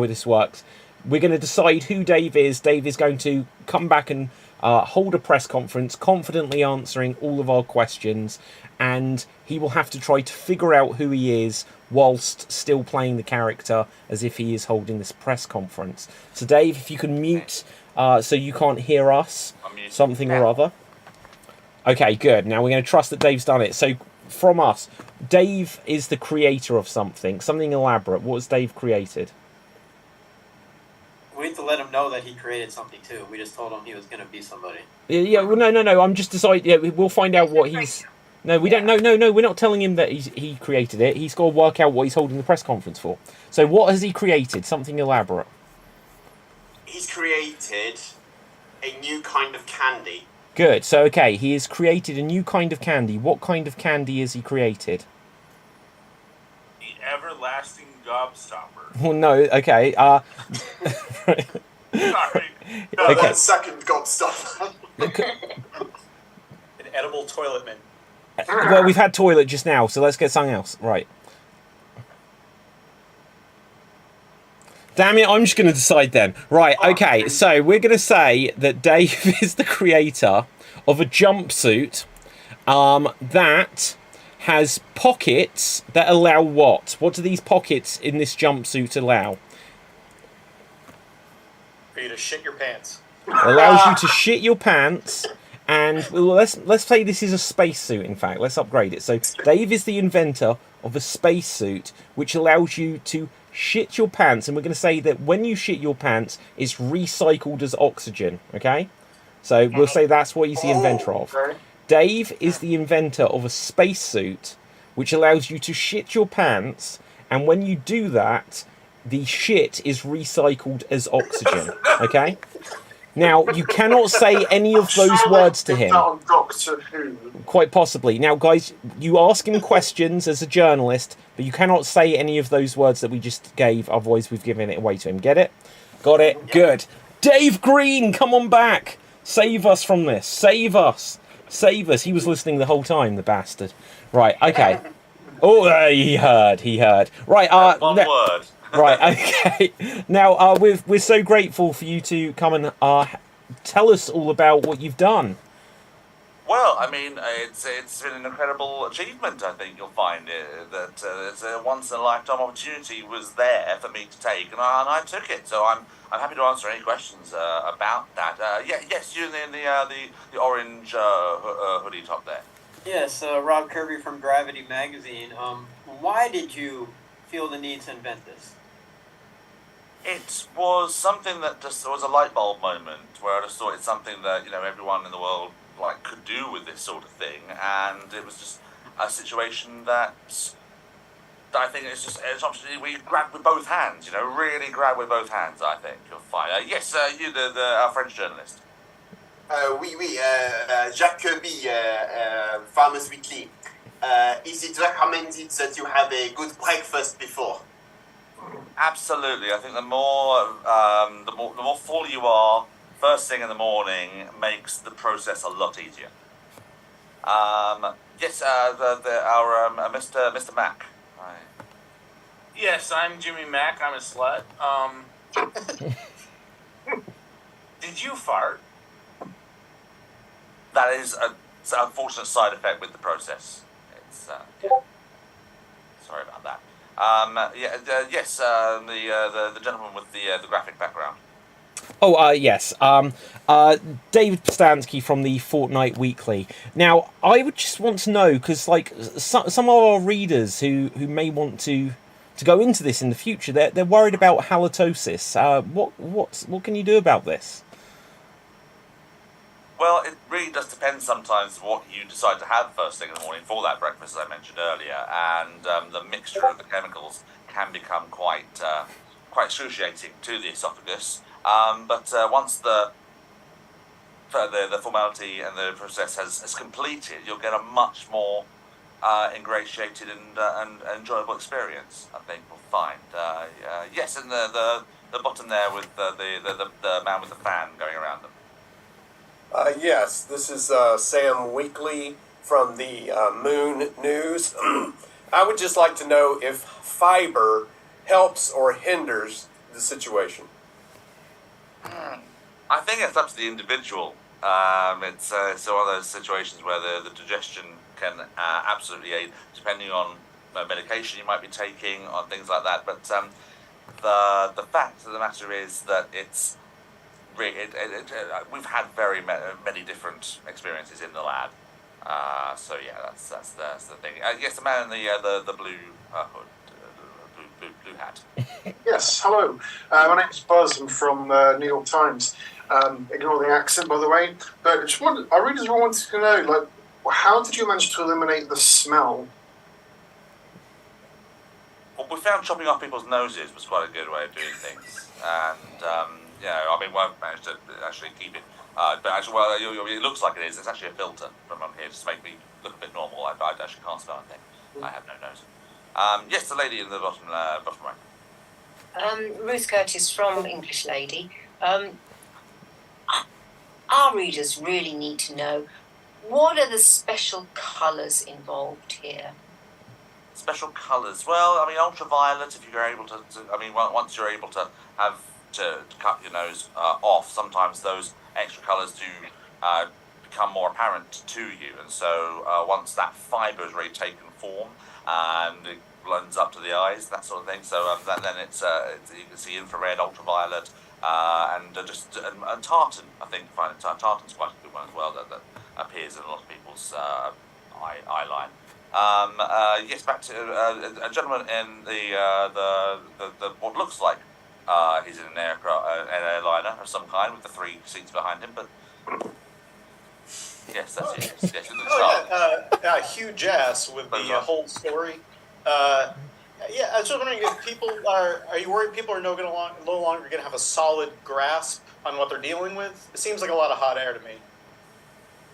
this works. We're going to decide who Dave is. Dave is going to come back and hold a press conference, confidently answering all of our questions, and he will have to try to figure out who he is whilst still playing the character as if he is holding this press conference. So Dave, if you can mute so you can't hear us, something or other. Okay, good. Now we're going to trust that Dave's done it. So from us, Dave is the creator of something elaborate. What has Dave created?
We need to let him know that he created something too. We just told him he was going to be somebody.
Yeah, well, no. I'm just deciding. Yeah, we'll find out what he's... No, we don't. No. We're not telling him that he created it. He's got to work out what he's holding the press conference for. So, what has he created? Something elaborate.
He's created a new kind of candy.
Good. So, okay, he has created a new kind of candy. What kind of candy has he created?
The everlasting gobstopper.
Well, no. Okay.
Sorry.
No,
Okay.
that second gobstopper.
An edible toilet man.
Well, we've had toilet just now, so let's get something else. Right. Damn it, I'm just going to decide then. Right, okay, so we're going to say that Dave is the creator of a jumpsuit that has pockets that allow what? What do these pockets in this jumpsuit allow?
For you to shit your pants.
It allows you to shit your pants. And let's say this is a spacesuit, in fact. Let's upgrade it. So Dave is the inventor of a spacesuit which allows you to shit your pants. And we're going to say that when you shit your pants, it's recycled as oxygen, okay? So we'll say that's what he's the inventor of. Dave is the inventor of a spacesuit which allows you to shit your pants and when you do that, the shit is recycled as oxygen. Okay? Now, you cannot say any of those words to him.
On Doctor Who.
Quite possibly. Now, guys, you ask him questions as a journalist, but you cannot say any of those words that we just gave, otherwise we've given it away to him. Get it? Got it? Yeah. Good. Dave Green, come on back. Save us from this. Save us. Save us. He was listening the whole time, the bastard. Right, okay. Oh, he heard. Right,
one word.
Right, okay. Now, we're so grateful for you to come and tell us all about what you've done.
Well, I mean, it's been an incredible achievement. I think you'll find that it's a once-in-a-lifetime opportunity was there for me to take, and I took it. So I'm happy to answer any questions about that. Yes, you in the orange hoodie top there.
Yes, Rob Kirby from Gravity Magazine. Why did you feel the need to invent this?
It was something that just was a light bulb moment where I just thought it's something that everyone in the world could do with this sort of thing, and it was just a situation that I think it's obviously we grab with both hands, really grab with both hands. I think you'll find. Yes, you our French journalist.
Oui, Jacques Kirby, Farmers Weekly. Is it recommended that you have a good breakfast before?
Absolutely. I think the more full you are first thing in the morning makes the process a lot easier. Yes, our Mr. Mac. Right.
Yes, I'm Jimmy Mac. I'm a slut. Did you fart?
That is an unfortunate side effect with the process. It's sorry about that. Yes, the gentleman with the graphic background.
Oh, yes. David Stansky from the Fortnite Weekly. Now, I would just want to know, because some of our readers who may want to go into this in the future, they're worried about halitosis. What can you do about this?
Well, it really does depend sometimes what you decide to have first thing in the morning for that breakfast, as I mentioned earlier, and the mixture of the chemicals can become quite excruciating to the esophagus. But once the formality and the process has completed, you'll get a much more ingratiated and enjoyable experience. I think we'll find. Yes, and the bottom there with the man with the fan going around them.
Yes, this is Sam Weekly from the Moon News. I would just like to know if fiber helps or hinders the situation.
I think it's up to the individual. It's one of those situations where the digestion can absolutely aid, depending on medication you might be taking or things like that. But the fact of the matter is that it's we've had very many different experiences in the lab. So yeah, that's the thing. Yes, the man in the blue hood, blue hat.
Yes, hello. My name's Buzz. I'm from New York Times. Ignore the accent, by the way. But I really just wanted to know, how did you manage to eliminate the smell?
Well, we found chopping off people's noses was quite a good way of doing things, and we won't manage to actually keep it. But actually, it looks like it is. It's actually a filter from up here just to make me look a bit normal. I actually can't smell anything. I have no nose. Yes, the lady in the bottom right.
Ruth Curtis from English Lady. Our readers really need to know, what are the special colours involved here?
Special colours? Well, ultraviolet, if you're able to once you're able to have to cut your nose off, sometimes those extra colours do become more apparent to you, and so once that fibre has already taken form and it blends up to the eyes, that sort of thing, so then it's you can see infrared, ultraviolet, and tartan. I think tartan's quite a good one as well that appears in a lot of people's eye line. Yes, back to a gentleman in the what looks like he's in an airliner of some kind with the 3 seats behind him, but yes, that's it. Yes,
Huge ass with the whole story. Yeah, I was just wondering if people are you worried people are no longer going to have a solid grasp on what they're dealing with? It seems like a lot of hot air to me.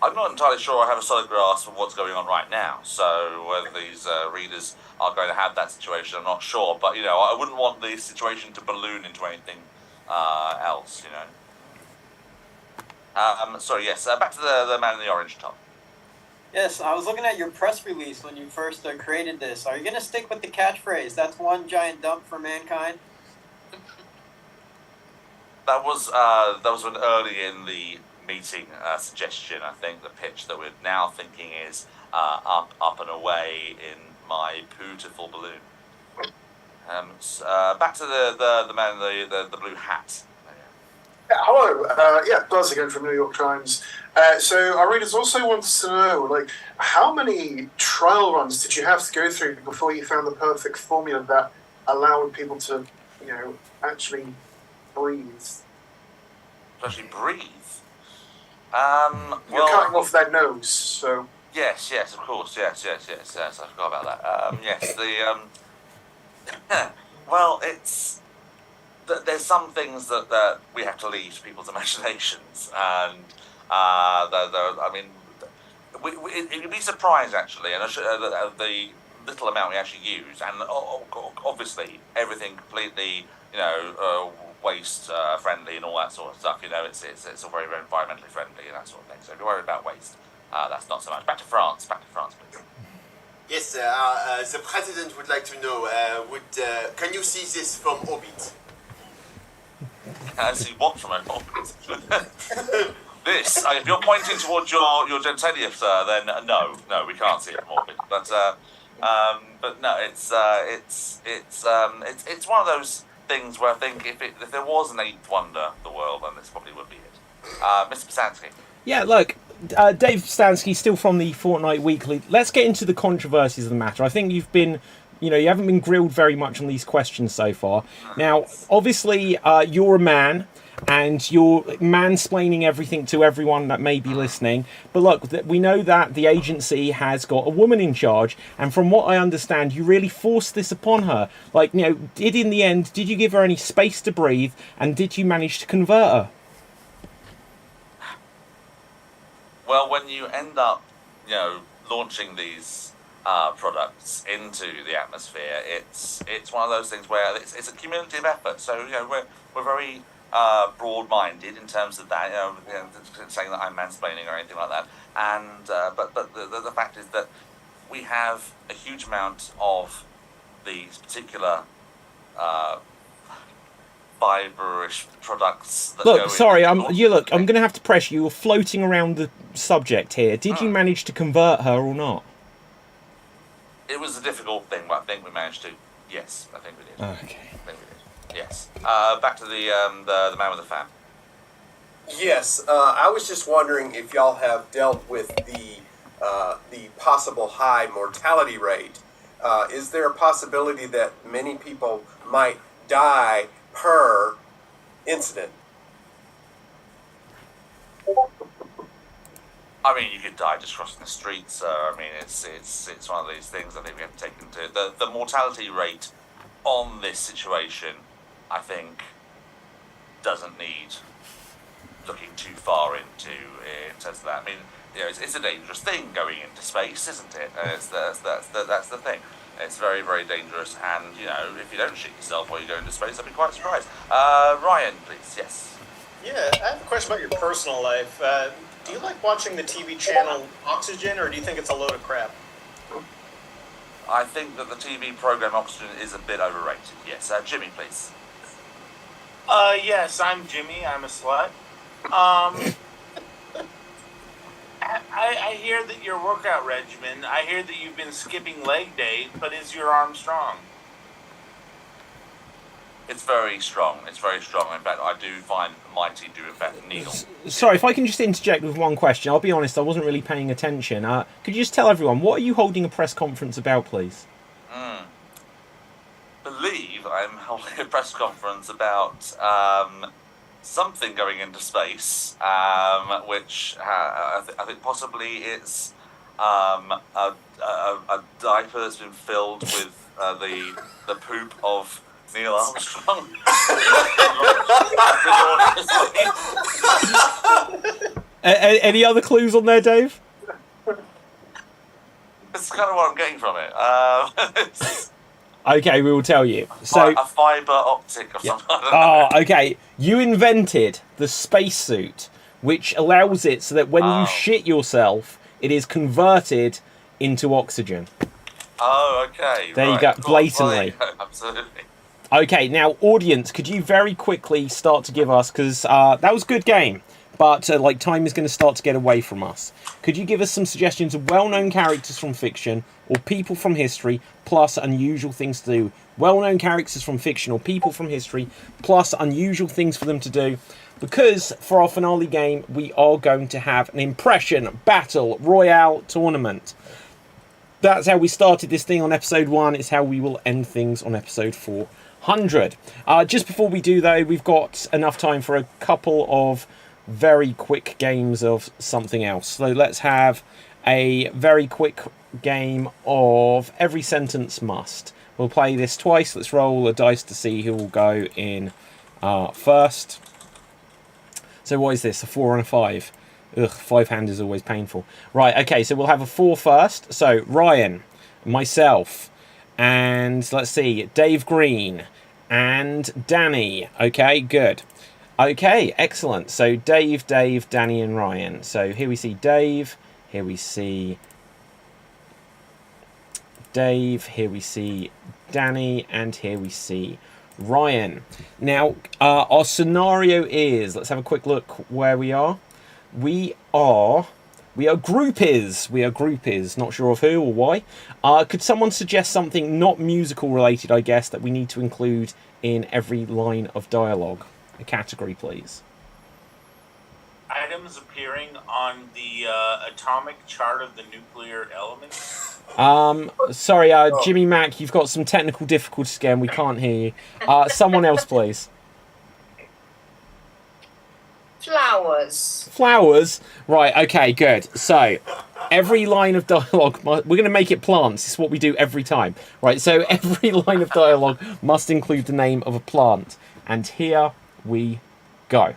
I'm not entirely sure I have a solid grasp of what's going on right now, so whether these readers are going to have that situation, I'm not sure. But, I wouldn't want the situation to balloon into anything else, Sorry, yes, back to the man in the orange top.
Yes, I was looking at your press release when you first created this. Are you going to stick with the catchphrase, "That's one giant dump for mankind"?
That was an early in the meeting suggestion. I think the pitch that we're now thinking is up and away in my beautiful balloon. Back to the man in the blue hat.
Yeah, hello, Buzz again from New York Times. So our readers also want to know, how many trial runs did you have to go through before you found the perfect formula that allowed people to, actually breathe?
Actually breathe?
You're cutting off their nose, so...
Yes, of course, yes, I forgot about that. Yes, well, it's... There's some things that we have to leave to people's imaginations, and you'd be surprised actually, and the little amount we actually use, and obviously everything completely, waste friendly and all that sort of stuff. It's all very, very environmentally friendly and that sort of thing. So if you're worried about waste, that's not so much. Back to France, please.
Yes, the president would like to know, can you see this from orbit?
Can I see what from an orbit? This, if you're pointing towards your genitalia, sir, then no, we can't see it from orbit. But no, it's one of those things where I think if there was an eighth wonder of the world, then this probably would be it. Mr. Pisansky.
Yeah, look, Dave Stansky, still from the Fortnite Weekly. Let's get into the controversies of the matter. I think you've been, you haven't been grilled very much on these questions so far. Now, obviously, you're a man, and you're mansplaining everything to everyone that may be listening. But look, we know that the agency has got a woman in charge, and from what I understand, you really forced this upon her. Did you give her any space to breathe, and did you manage to convert her?
Well, when you end up, launching these products into the atmosphere, it's one of those things where it's a cumulative effort. So we're very broad-minded in terms of that, saying that I'm mansplaining or anything like that. And but the fact is that we have a huge amount of these particular fiberish products. That
I'm going to have to press you. You're floating around the subject here. Did you manage to convert her or not?
It was a difficult thing, but I think we managed to. Yes, I think we did.
Okay.
I think we did. Yes. Back to the man with the fan.
Yes, I was just wondering if y'all have dealt with the possible high mortality rate. Is there a possibility that many people might die per incident?
I mean, you could die just crossing the street, sir. I mean, it's one of these things I think we have to take into the mortality rate on this situation. I think doesn't need looking too far into in terms of that. I mean, it's a dangerous thing going into space, isn't it? That's the thing. It's very, very dangerous, and if you don't shit yourself while you go into space, I'd be quite surprised. Ryan, please. Yes.
Yeah, I have a question about your personal life. Do you like watching the TV channel Oxygen, or do you think it's a load of crap?
I think that the TV program Oxygen is a bit overrated. Yes, Jimmy, please.
Yes, I'm Jimmy. I'm a slut. I hear that your workout regimen, I hear that you've been skipping leg day, but is your arm strong?
It's very strong. It's very strong. In fact, I do find Mighty do in fact kneel.
Sorry, if I can just interject with one question. I'll be honest, I wasn't really paying attention. Could you just tell everyone, what are you holding a press conference about, please?
Believe I'm holding a press conference about something going into space, which I think possibly it's a diaper that's been filled with the poop of Neil Armstrong.
Any other clues on there, Dave?
That's kind of what I'm getting from it.
Okay, we will tell you. So
a fibre optic or something.
Oh, okay. You invented the spacesuit, which allows it so that when you shit yourself, it is converted into oxygen.
Oh, okay.
There you go, blatantly.
Well, absolutely.
Okay, now, audience, could you very quickly start to give us, because that was a good game, but time is going to start to get away from us. Could you give us some suggestions of well-known characters from fiction or people from history, plus unusual things to do? Well-known characters from fiction or people from history, plus unusual things for them to do. Because for our finale game, we are going to have an impression battle royale tournament. That's how we started this thing on episode 1. It's how we will end things on episode 400. Just before we do, though, we've got enough time for a couple of very quick games of something else. So let's have a very quick game of Every Sentence Must. We'll play this twice. Let's roll a dice to see who will go in first. So what is this? A 4 and a 5. Ugh, 5-hand is always painful. Right, okay, so we'll have a 4 first. So Ryan, myself, and let's see, Dave Green, and Danny. Okay, good. Okay, excellent. So Dave, Danny, and Ryan. So here we see Dave, here we see Dave, here we see Danny, and here we see Ryan. Now, our scenario is, let's have a quick look where we are. We are groupies. We are groupies. Not sure of who or why. Could someone suggest something not musical related, I guess, that we need to include in every line of dialogue? A category, please.
Items appearing on the atomic chart of the nuclear elements.
Sorry, Jimmy Mac, you've got some technical difficulties again. We can't hear you. Someone else, please.
Flowers.
Flowers? Right, okay, good. So, every line of dialogue, we're going to make it plants. This is what we do every time. Right, so every line of dialogue must include the name of a plant. And here we go.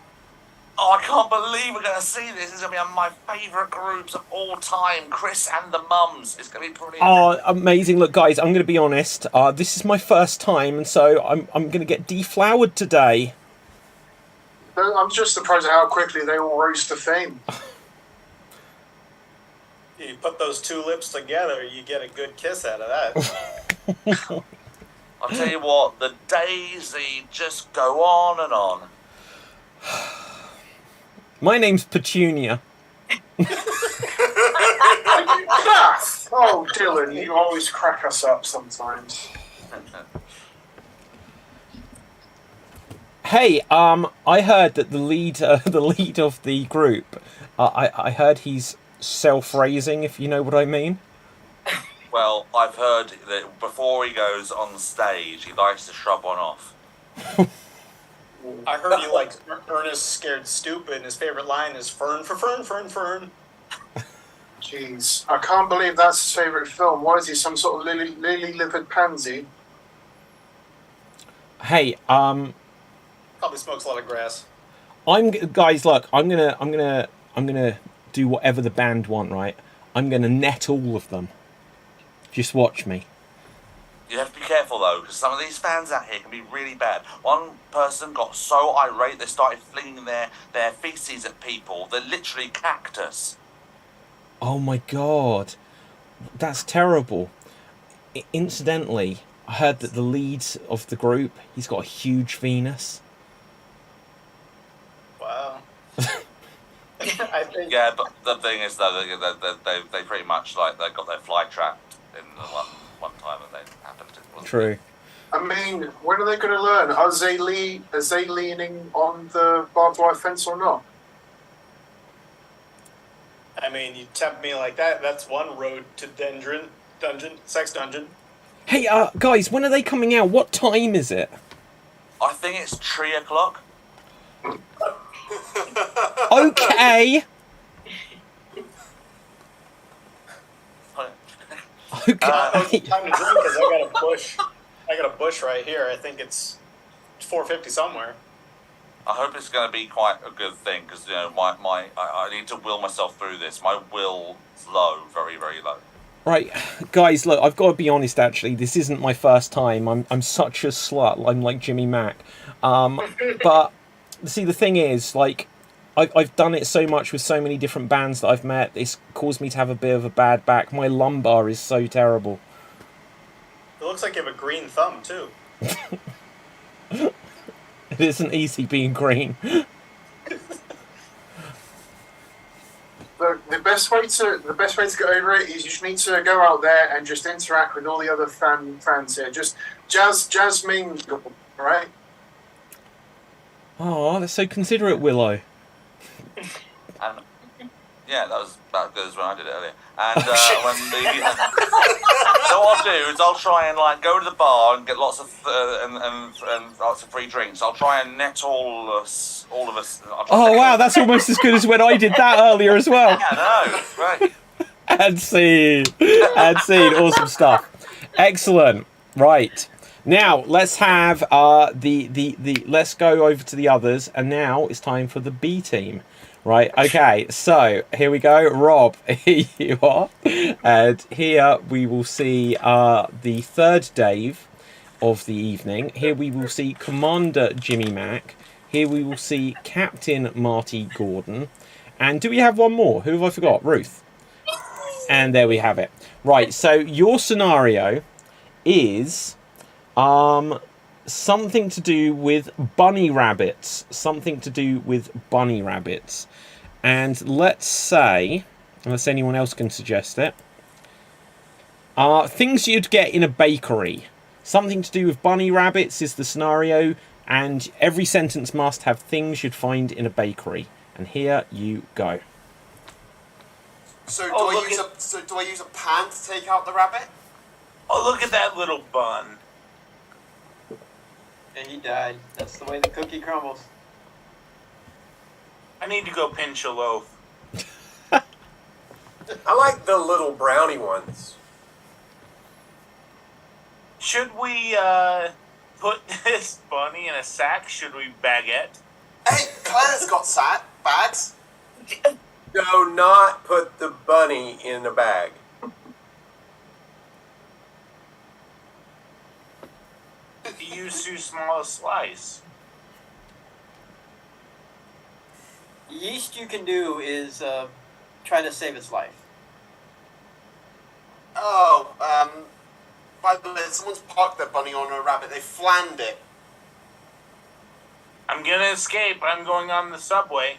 Oh, I can't believe we're going to see this. This is going to be one of my favourite groups of all time. Chris and the Mums. It's going to be brilliant.
Oh, amazing. Look, guys, I'm going to be honest. This is my first time, and so I'm going to get deflowered today.
I'm just surprised at how quickly they all rose to fame.
You put those two lips together, you get a good kiss out of that.
I'll tell you what, the days, they just go on and on.
My name's Petunia.
Oh, Dylan, you always crack us up sometimes.
Hey, I heard that the lead of the group, I heard he's self-raising, if you know what I mean.
Well, I've heard that before he goes on stage, he likes to shrub one off.
I heard he likes Ernest Scared Stupid, and his favourite line is Fern for Fern, Fern, Fern.
Jeez, I can't believe that's his favourite film. Why is he some sort of lily-livered pansy?
Hey,
Probably smokes a lot of grass.
Guys, look, I'm gonna do whatever the band want, right? I'm gonna net all of them. Just watch me.
You have to be careful, though, because some of these fans out here can be really bad. One person got so irate they started flinging their feces at people. They're literally cactus.
Oh my god. That's terrible. Incidentally, I heard that the lead of the group, he's got a huge Venus.
Wow. I think...
Yeah, but the thing is, though, they pretty much, like, they got their fly trapped in the one time that they happened to.
True.
I mean, when are they going to learn? Are they leaning on the barbed wire fence or not?
I mean, you tempt me like that, that's one road to sex dungeon.
Hey, guys, when are they coming out? What time is it?
I think it's 3 o'clock.
Okay. Okay.
Time to drink because I got a bush. I got a bush right here. I think it's 450 somewhere.
I hope it's going to be quite a good thing because I need to will myself through this. My will is low, very very low.
Right, guys, look, I've got to be honest, actually, this isn't my first time. I'm such a slut, I'm like Jimmy Mack. But, see, the thing is, like, I've done it so much with so many different bands that I've met, it's caused me to have a bit of a bad back. My lumbar is so terrible.
It looks like you have a green thumb, too.
It isn't easy being green.
The best way to get over it is you just need to go out there and just interact with all the other fans here. Just jazz mingle, right?
Oh, that's so considerate, Willow.
And yeah, that was about good as when I did it earlier. And so what I'll do is I'll try and like go to the bar and get lots of and lots of free drinks. I'll try and net all of us.
Oh wow, that's almost as good as when I did that earlier as well.
Yeah, no, right.
And scene, awesome stuff. Excellent. Right. Now let's have let's go over to the others, and now it's time for the B team. Right, okay, so here we go. Rob, here you are. And here we will see the third Dave of the evening. Here we will see Commander Jimmy Mack. Here we will see Captain Marty Gordon. And do we have one more? Who have I forgot? Ruth. And there we have it. Right, so your scenario is something to do with bunny rabbits. Something to do with bunny rabbits. And let's say, unless anyone else can suggest it, things you'd get in a bakery. Something to do with bunny rabbits is the scenario, and every sentence must have things you'd find in a bakery. And here you go.
So do I use a pan to take out the rabbit?
Oh, look at that little bun.
And he died. That's the way the cookie crumbles.
I need to go pinch a loaf.
I like the little brownie ones.
Should we put this bunny in a sack? Should we baguette?
Hey, Claire's got bags.
No, not put the bunny in a bag.
Use too small a slice.
The least you can do is try to save its life.
Oh, by the way, someone's parked their bunny on a rabbit. They flanned it.
I'm gonna escape. I'm going on the subway.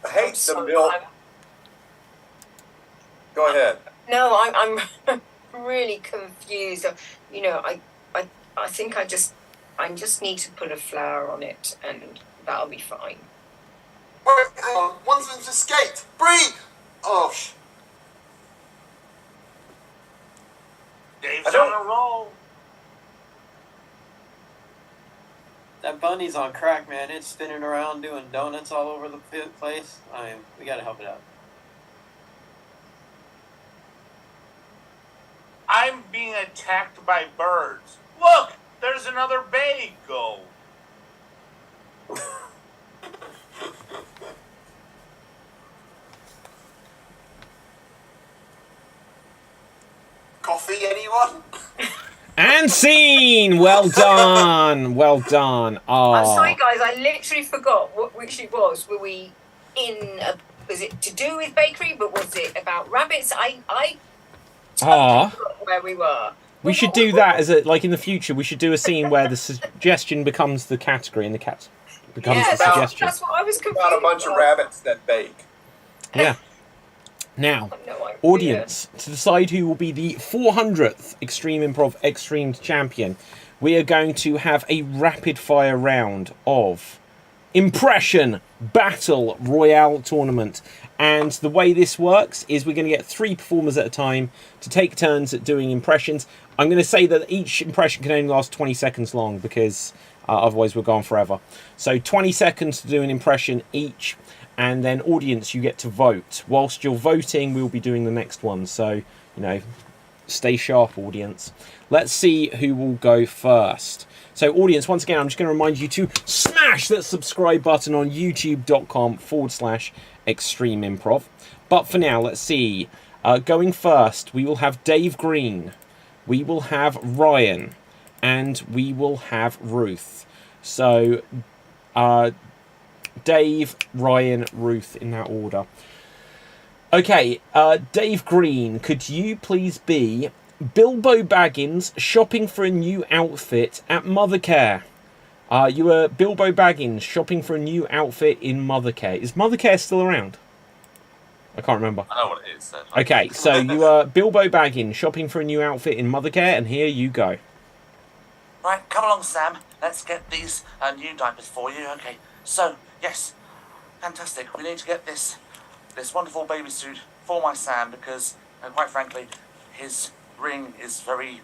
I hate the milk. Go ahead.
No, I'm really confused. You know, I think I just need to put a flower on it, and that'll be fine.
Wait, hang on. One of them's escaped. Bree! Oh,
Dave's on a roll.
That bunny's on crack, man. It's spinning around doing donuts all over the place. We gotta help it out.
I'm being attacked by birds. Look, there's another bagel.
Coffee, anyone?
And scene! Well done! Well done. Oh.
I'm sorry, guys. I literally forgot which it was. Were we in was it to do with bakery, but was it about rabbits? I totally forgot where we were.
We should do that as like in the future. We should do a scene where the suggestion becomes the category and the cat becomes the suggestion.
That's what I was confused
About a bunch of rabbits that bake.
Yeah. Now, audience, to decide who will be the 400th Extreme Improv XStreamed champion, we are going to have a rapid fire round of Impression Battle Royale Tournament. And the way this works is we're going to get 3 performers at a time to take turns at doing impressions. I'm going to say that each impression can only last 20 seconds long because otherwise we'll go on forever. So 20 seconds to do an impression each. and then audience, you get to vote. Whilst you're voting, we'll be doing the next one. So, you know, stay sharp, audience. Let's see who will go first. So, audience, once again, I'm just going to remind you to smash that subscribe button on youtube.com/extremeimprov. But for now, let's see. Going first, we will have Dave Green, we will have Ryan, and we will have Ruth. So, Dave, Ryan, Ruth, in that order. Okay, Dave Green, could you please be Bilbo Baggins shopping for a new outfit at Mothercare? You were Bilbo Baggins shopping for a new outfit in Mothercare. Is Mothercare still around? I can't remember.
I know what it is. So.
Okay, so you are Bilbo Baggins shopping for a new outfit in Mothercare, and here you go.
Right, come along, Sam. Let's get these new diapers for you. Okay, so, yes, fantastic. We need to get this wonderful baby suit for my Sam because, quite frankly, his ring is very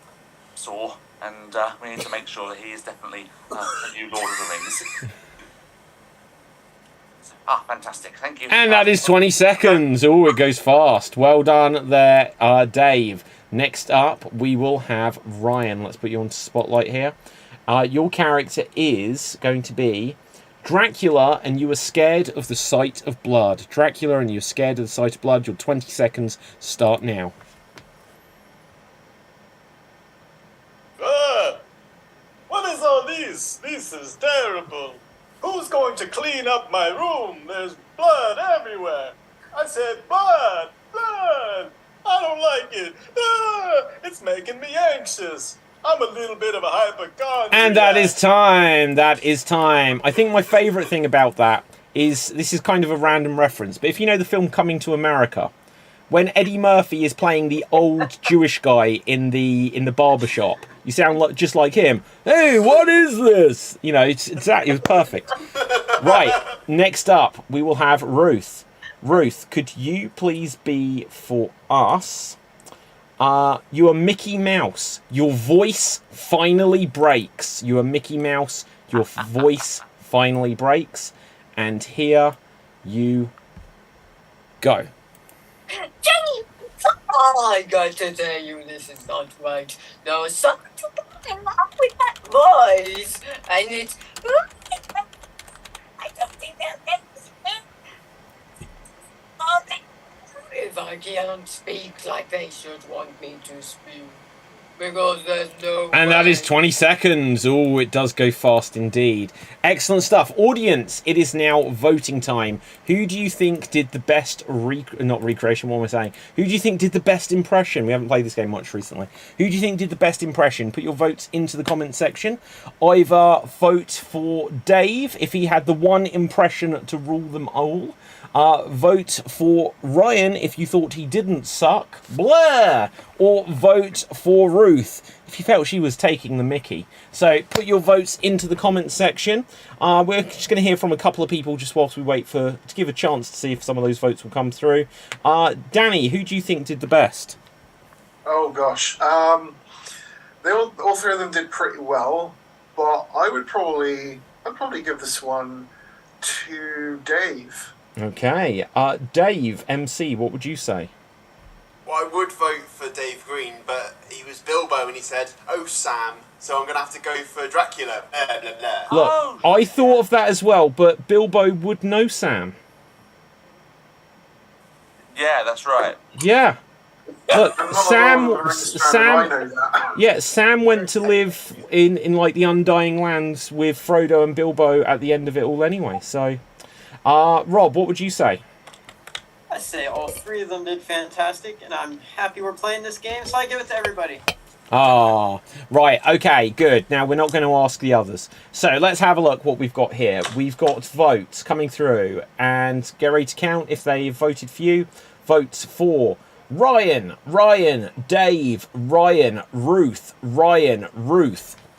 sore, and we need to make sure that he is definitely the new Lord of the Rings. Fantastic. Thank you.
And that is 20 seconds. Oh, it goes fast. Well done there, Dave. Next up, we will have Ryan. Let's put you on spotlight here. Your character is going to be Dracula, and you are scared of the sight of blood. Dracula, and you're scared of the sight of blood. Your 20 seconds start now.
What is all this? This is terrible. Who's going to clean up my room? There's blood everywhere. I said blood, blood. I don't like it. It's making me anxious. I'm a little bit of a hypochondriac.
And that is time. That is time. I think my favourite thing about that is, this is kind of a random reference, but if you know the film Coming to America, when Eddie Murphy is playing the old Jewish guy in the barbershop, you sound just like him. Hey, what is this? You know, it's exactly, it was perfect. Right, next up, we will have Ruth. Ruth, could you please be for us? You are Mickey Mouse. Your voice finally breaks. You are Mickey Mouse. Your voice finally breaks. And here you go.
Jenny! I got to tell you, this is not right. There was something wrong with that voice. And it's... I don't think they'll get this. If I can't speak like they should want me to speak. Because there's no
And that is 20 seconds. Oh, it does go fast indeed. Excellent stuff. Audience, it is now voting time. Who do you think did the best not recreation, what am I saying? Who do you think did the best impression? We haven't played this game much recently. Who do you think did the best impression? Put your votes into the comment section. Either vote for Dave if he had the one impression to rule them all. Vote for Ryan if you thought he didn't suck. Blah! Or vote for Ruth if you felt she was taking the mickey. So put your votes into the comment section. We're just going to hear from a couple of people just whilst we wait to give a chance to see if some of those votes will come through. Danny, who do you think did the best?
Oh gosh, they all three of them did pretty well, but I'd probably give this one to Dave.
Okay, Dave, MC, what would you say?
Well, I would vote for Dave Green, but he was Bilbo and he said, "Oh, Sam," so I'm going to have to go for Dracula. Blah, blah, blah.
Look, I thought of that as well, but Bilbo would know Sam.
Yeah, that's right.
Yeah. Look, Sam, Sam went to live in like the Undying Lands with Frodo and Bilbo at the end of it all anyway. So, Rob, what would you say?
I say all three of them did fantastic, and I'm happy we're playing this game, so I give it to everybody.
Right, okay, good. Now, we're not going to ask the others. So, let's have a look what we've got here. We've got votes coming through, and get ready to count if they voted for you. Votes for Ryan, Dave, Ruth,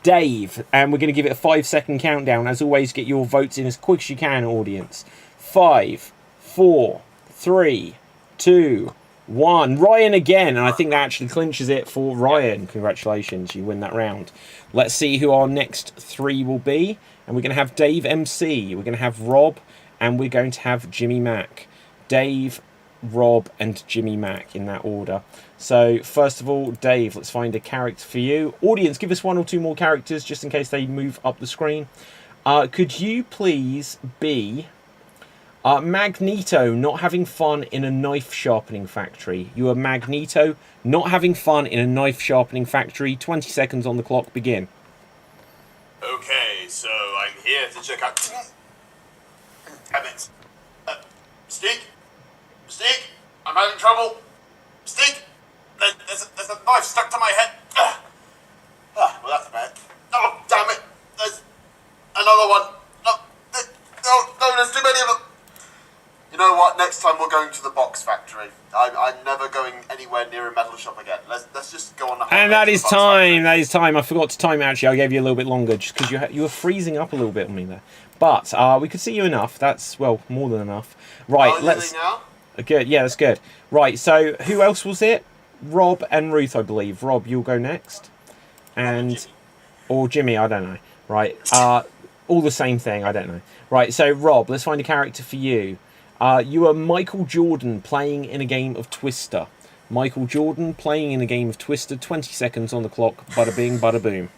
Dave. And we're going to give it a 5-second countdown. As always, get your votes in as quick as you can, audience. 5, 4, 3, 2, 1. Ryan again, and I think that actually clinches it for Ryan. Congratulations, you win that round. Let's see who our next three will be. And we're going to have Dave MC, we're going to have Rob, and we're going to have Jimmy Mac. Dave, Rob, and Jimmy Mac in that order. So, first of all, Dave, let's find a character for you. Audience, give us 1 or 2 more characters just in case they move up the screen. Could you please be Magneto not having fun in a knife sharpening factory? You are Magneto not having fun in a knife sharpening factory. 20 seconds on the clock, begin.
Okay, so I'm here to check out. Damn it. Mystique? Mystique? I'm having trouble. Mystique? There's a knife stuck to my head. Well, that's bad. Oh, damn it. There's another one. No, there's too many of them. You know what? Next time we're going to the box factory. I'm never going anywhere near a metal shop again. Let's just go on the.
And that is time. That is time. I forgot to time it, actually. I gave you a little bit longer just because you were freezing up a little bit on me there. But we could see you enough. That's, well, more than enough. Right, let's.
Now?
Good. Yeah, that's good. Right. So who else was it? Rob and Ruth, I believe. Rob, you'll go next, or Jimmy. I don't know. Right. All the same thing. I don't know. Right. So Rob, let's find a character for you. You are Michael Jordan playing in a game of Twister. Michael Jordan playing in a game of Twister. 20 seconds on the clock. Bada bing, bada boom.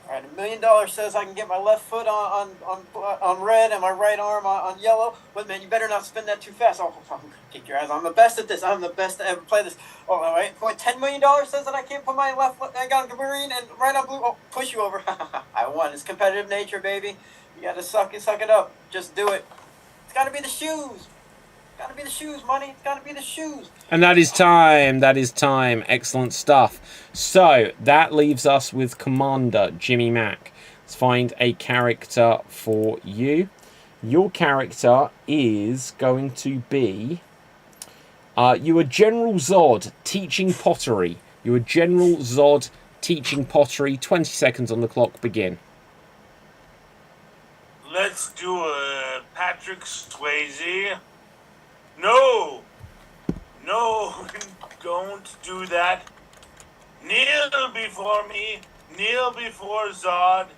All right, $1 million says I can get my left foot on red and my right arm on yellow. But man, you better not spin that too fast. Oh, I'm gonna kick your ass. I'm the best at this. I'm the best to ever play this. Oh, all right. $10 million says that I can't put my left foot on green and right on blue. Oh, push you over. I won. It's competitive nature, baby. You gotta suck it up. Just do it. It's gotta be the shoes. Gotta be the shoes, money. It's gotta be the shoes.
And that is time. That is time. Excellent stuff. So that leaves us with Commander Jimmy Mac. Let's find a character for you. Your character is going to be. You are General Zod teaching pottery. You are General Zod teaching pottery. 20 seconds on the clock. Begin.
Let's do a Patrick Swayze. No, don't do that. Kneel before me. Kneel before Zod.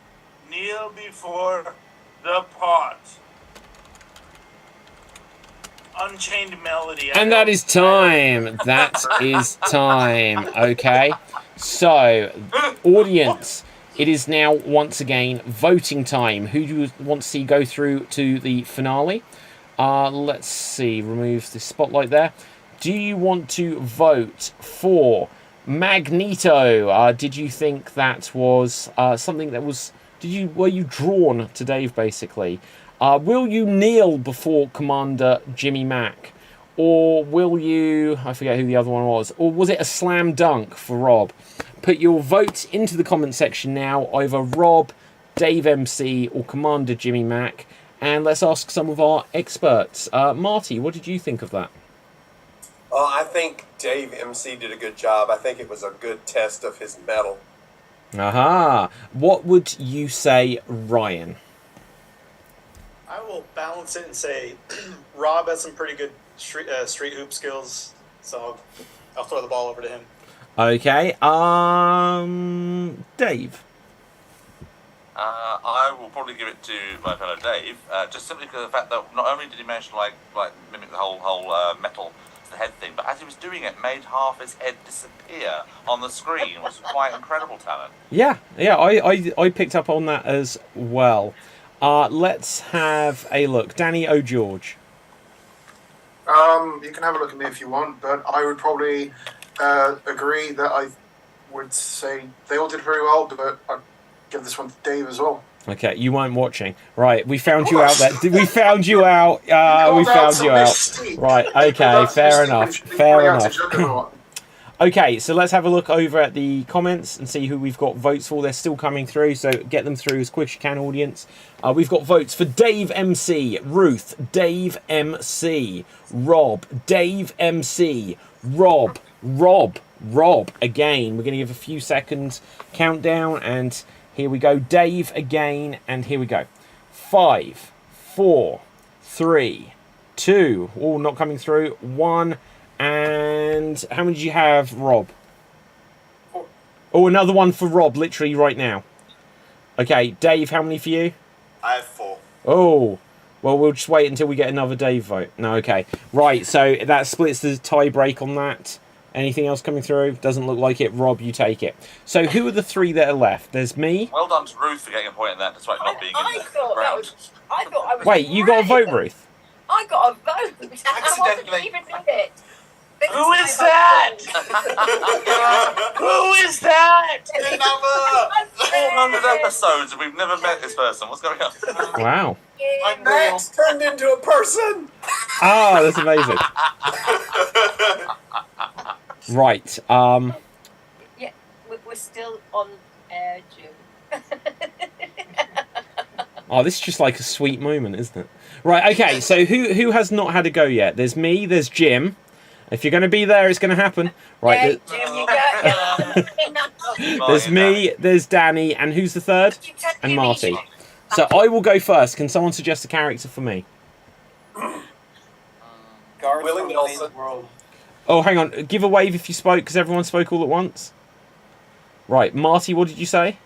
Kneel before the pot. Unchained Melody.
And that is time. That is time. Okay. So, audience, it is now once again voting time. Who do you want to see go through to the finale? Let's see. Remove the spotlight there. Do you want to vote for Magneto? Did you think that was something that was? Were you drawn to Dave basically? Will you kneel before Commander Jimmy Mac, or will you? I forget who the other one was. Or was it a slam dunk for Rob? Put your votes into the comment section now. Either Rob, Dave MC, or Commander Jimmy Mac. And let's ask some of our experts. Marty, what did you think of that?
Well, I think Dave MC did a good job. I think it was a good test of his mettle.
Aha. What would you say, Ryan?
I will balance it and say Rob has some pretty good street hoop skills, so I'll throw the ball over to him.
Okay. Dave.
I will probably give it to my fellow Dave, just simply because of the fact that not only did he manage to like mimic the whole metal to the head thing, but as he was doing it, made half his head disappear on the screen, which was quite incredible talent.
Yeah, I picked up on that as well. Let's have a look. Danny O'George.
You can have a look at me if you want, but I would probably agree that I would say they all did very well, but I'd give this one to Dave as well.
Okay, you weren't watching. Right, we found you out there. We found you out. We found you out. Right, okay, fair enough. Fair enough. Okay, so let's have a look over at the comments and see who we've got votes for. They're still coming through, so get them through as quick as you can, audience. We've got votes for Dave MC, Ruth, Dave MC, Rob, Dave MC, Rob. Again, we're going to give a few seconds countdown, and here we go. Dave again, and here we go. 5, 4, 3, 2, all not coming through, 1. And how many did you have, Rob?
4.
Oh, another one for Rob, literally right now. Okay, Dave, how many for you?
I have 4.
Oh, Well, we'll just wait until we get another Dave vote. No, okay. Right, so that splits the tie break on that. Anything else coming through? Doesn't look like it. Rob, you take it. So who are the 3 that are left? There's me.
Well done to Ruth for getting a point in that, despite not being in the round.
I thought I was.
Wait, you got a vote, Ruth?
I got a vote. I wasn't even in it.
Who is that? Who is that?
400 episodes and we've never met this person. What's going on?
Wow.
Max turned into a person.
Ah, that's amazing. Right.
Yeah, we're still on air, Jim.
Oh, this is just like a sweet moment, isn't it? Right. Okay. So who has not had a go yet? There's me. There's Jim. If you're going to be there, it's going to happen. Right. There's me. There's Danny, and who's the third? And Marty. So I will go first. Can someone suggest a character for me?
Willie Nelson.
Oh, hang on. Give a wave if you spoke, because everyone spoke all at once. Right, Marty, what did you say?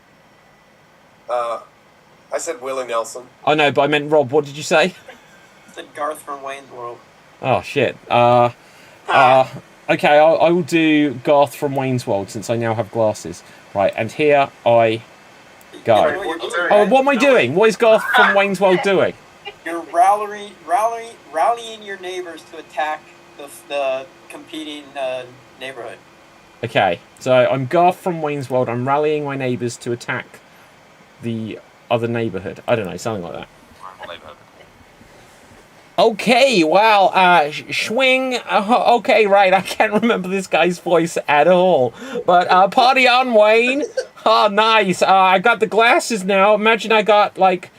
I said Willie Nelson.
Oh, no, but I meant Rob. What did you say?
I said Garth from Wayne's World.
Oh, shit. Okay, I will do Garth from Wayne's World, since I now have glasses. Right, and here I go. Oh, what am I doing? What is Garth from Wayne's World doing?
You're rallying your neighbors to attack the competing neighborhood.
Okay, so I'm Garth from Wayne's World. I'm rallying my neighbours to attack the other neighbourhood. I don't know, something like that. Okay, well, Schwing. Okay, right, I can't remember this guy's voice at all. But party on, Wayne. Oh, nice. I got the glasses now. Imagine I got, like,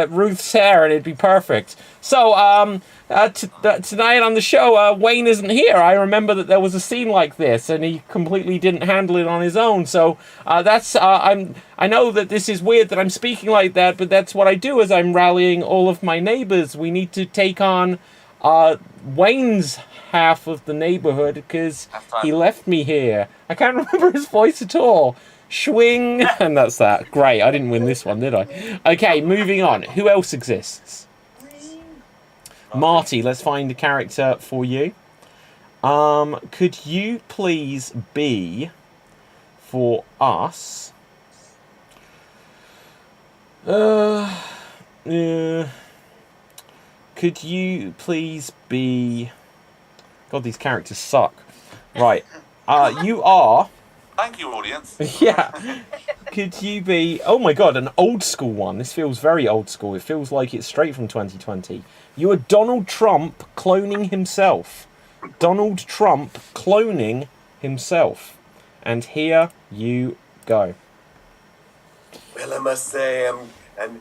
Ruth's hair and it'd be perfect. So, tonight on the show, Wayne isn't here. I remember that there was a scene like this, and he completely didn't handle it on his own. So I know that this is weird that I'm speaking like that, but that's what I do. As I'm rallying all of my neighbors. We need to take on Wayne's half of the neighborhood because he left me here. I can't remember his voice at all. Schwing, and that's that. Great, I didn't win this one, did I? Okay, moving on. Who else exists? Marty, let's find a character for you. Could you please be, for us... could you please be... God, these characters suck. Right. You are...
Thank you, audience.
Yeah. Could you be... Oh my god, an old school one. This feels very old school. It feels like it's straight from 2020. You are Donald Trump cloning himself. Donald Trump cloning himself. And here you go.
Well, I must say, I've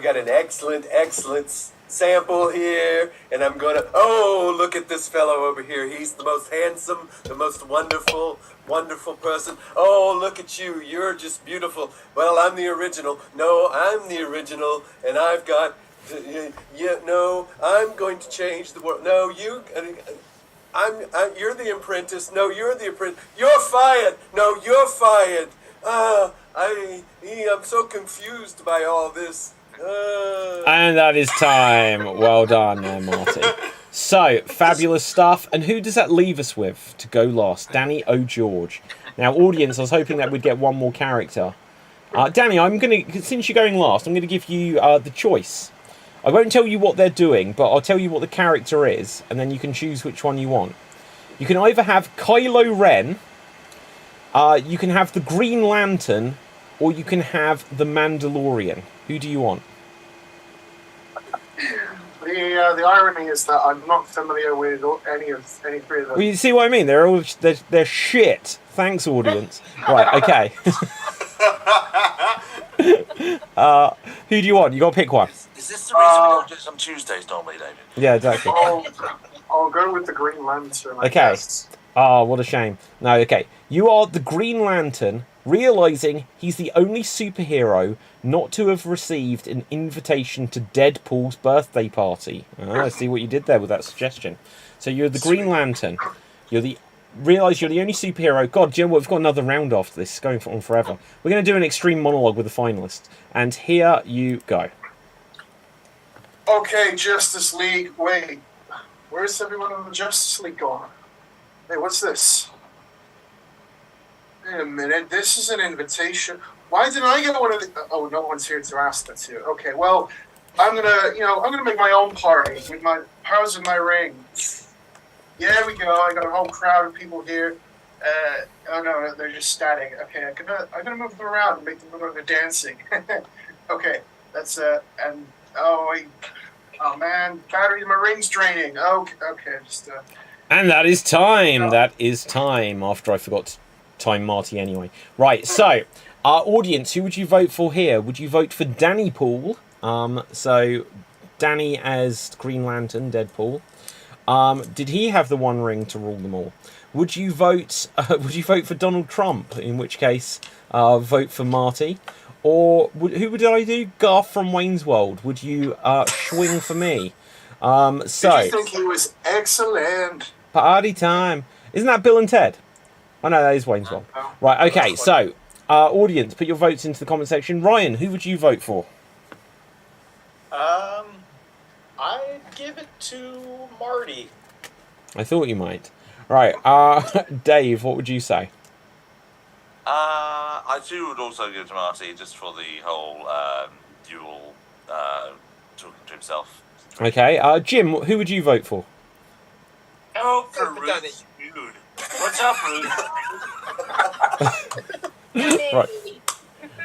got an excellent sample here, and I'm gonna, look at this fellow over here. He's the most handsome, the most wonderful person. Oh, look at you. You're just beautiful. Well, I'm the original. No, I'm the original, and I've got, I'm going to change the world. No, you're the apprentice. No, you're the apprentice. You're fired. No, you're fired. I'm so confused by all this.
And that is time. Well done there, Marty. So, fabulous stuff. And who does that leave us with to go last? Danny O'George. Now, audience, I was hoping that we'd get one more character. Danny, since you're going last, I'm going to give you the choice. I won't tell you what they're doing, but I'll tell you what the character is, and then you can choose which one you want. You can either have Kylo Ren, you can have the Green Lantern, or you can have the Mandalorian. Who do you want?
The irony is that I'm not familiar with any three of them.
Well, you see what I mean? They're shit. Thanks, audience. Right, okay. Who do you want? You got to pick one.
Is this the reason we don't do this on Tuesdays normally, David?
Yeah, exactly.
I'll go with the Green Lantern. I
Okay.
guess.
Oh, what a shame. No, okay. You are the Green Lantern, realising he's the only superhero not to have received an invitation to Deadpool's birthday party. I see what you did there with that suggestion. So you're the Green Lantern. Realise you're the only superhero. God, do you know what? We've got another round after this. It's going on forever. We're going to do an extreme monologue with the finalists. And here you go.
Okay, Justice League. Wait, where's everyone in the Justice League going? Hey, what's this? Wait a minute, this is an invitation. Why didn't I get one of the... Oh, no one's here to ask that here. Okay, well, I'm gonna make my own party with my powers of my ring. There we go, I got a whole crowd of people here. Oh no, they're just static. Okay, I'm gonna move them around and make them look like they're dancing. Okay, that's, oh man, battery in my ring's draining. Okay, just,
And that is time. That is time. After I forgot to time Marty anyway. Right, so, our audience, who would you vote for here? Would you vote for Danny Poole? So, Danny as Green Lantern, Deadpool. Did he have the one ring to rule them all? Would you vote for Donald Trump? In which case, vote for Marty. Or who would I do? Garth from Wayne's World. Would you swing for me? So
did you think he was excellent?
Party time. Isn't that Bill and Ted? Oh no, that is Wayne's World. Right. Okay. So, audience, put your votes into the comment section. Ryan, who would you vote for?
I'd give it to Marty.
I thought you might. Right. Dave, what would you say?
I too would also give it to Marty, just for the whole dual talking to himself.
Okay. Jim, who would you vote for?
Oh, for Ruth. Dude. What's up, Ruth?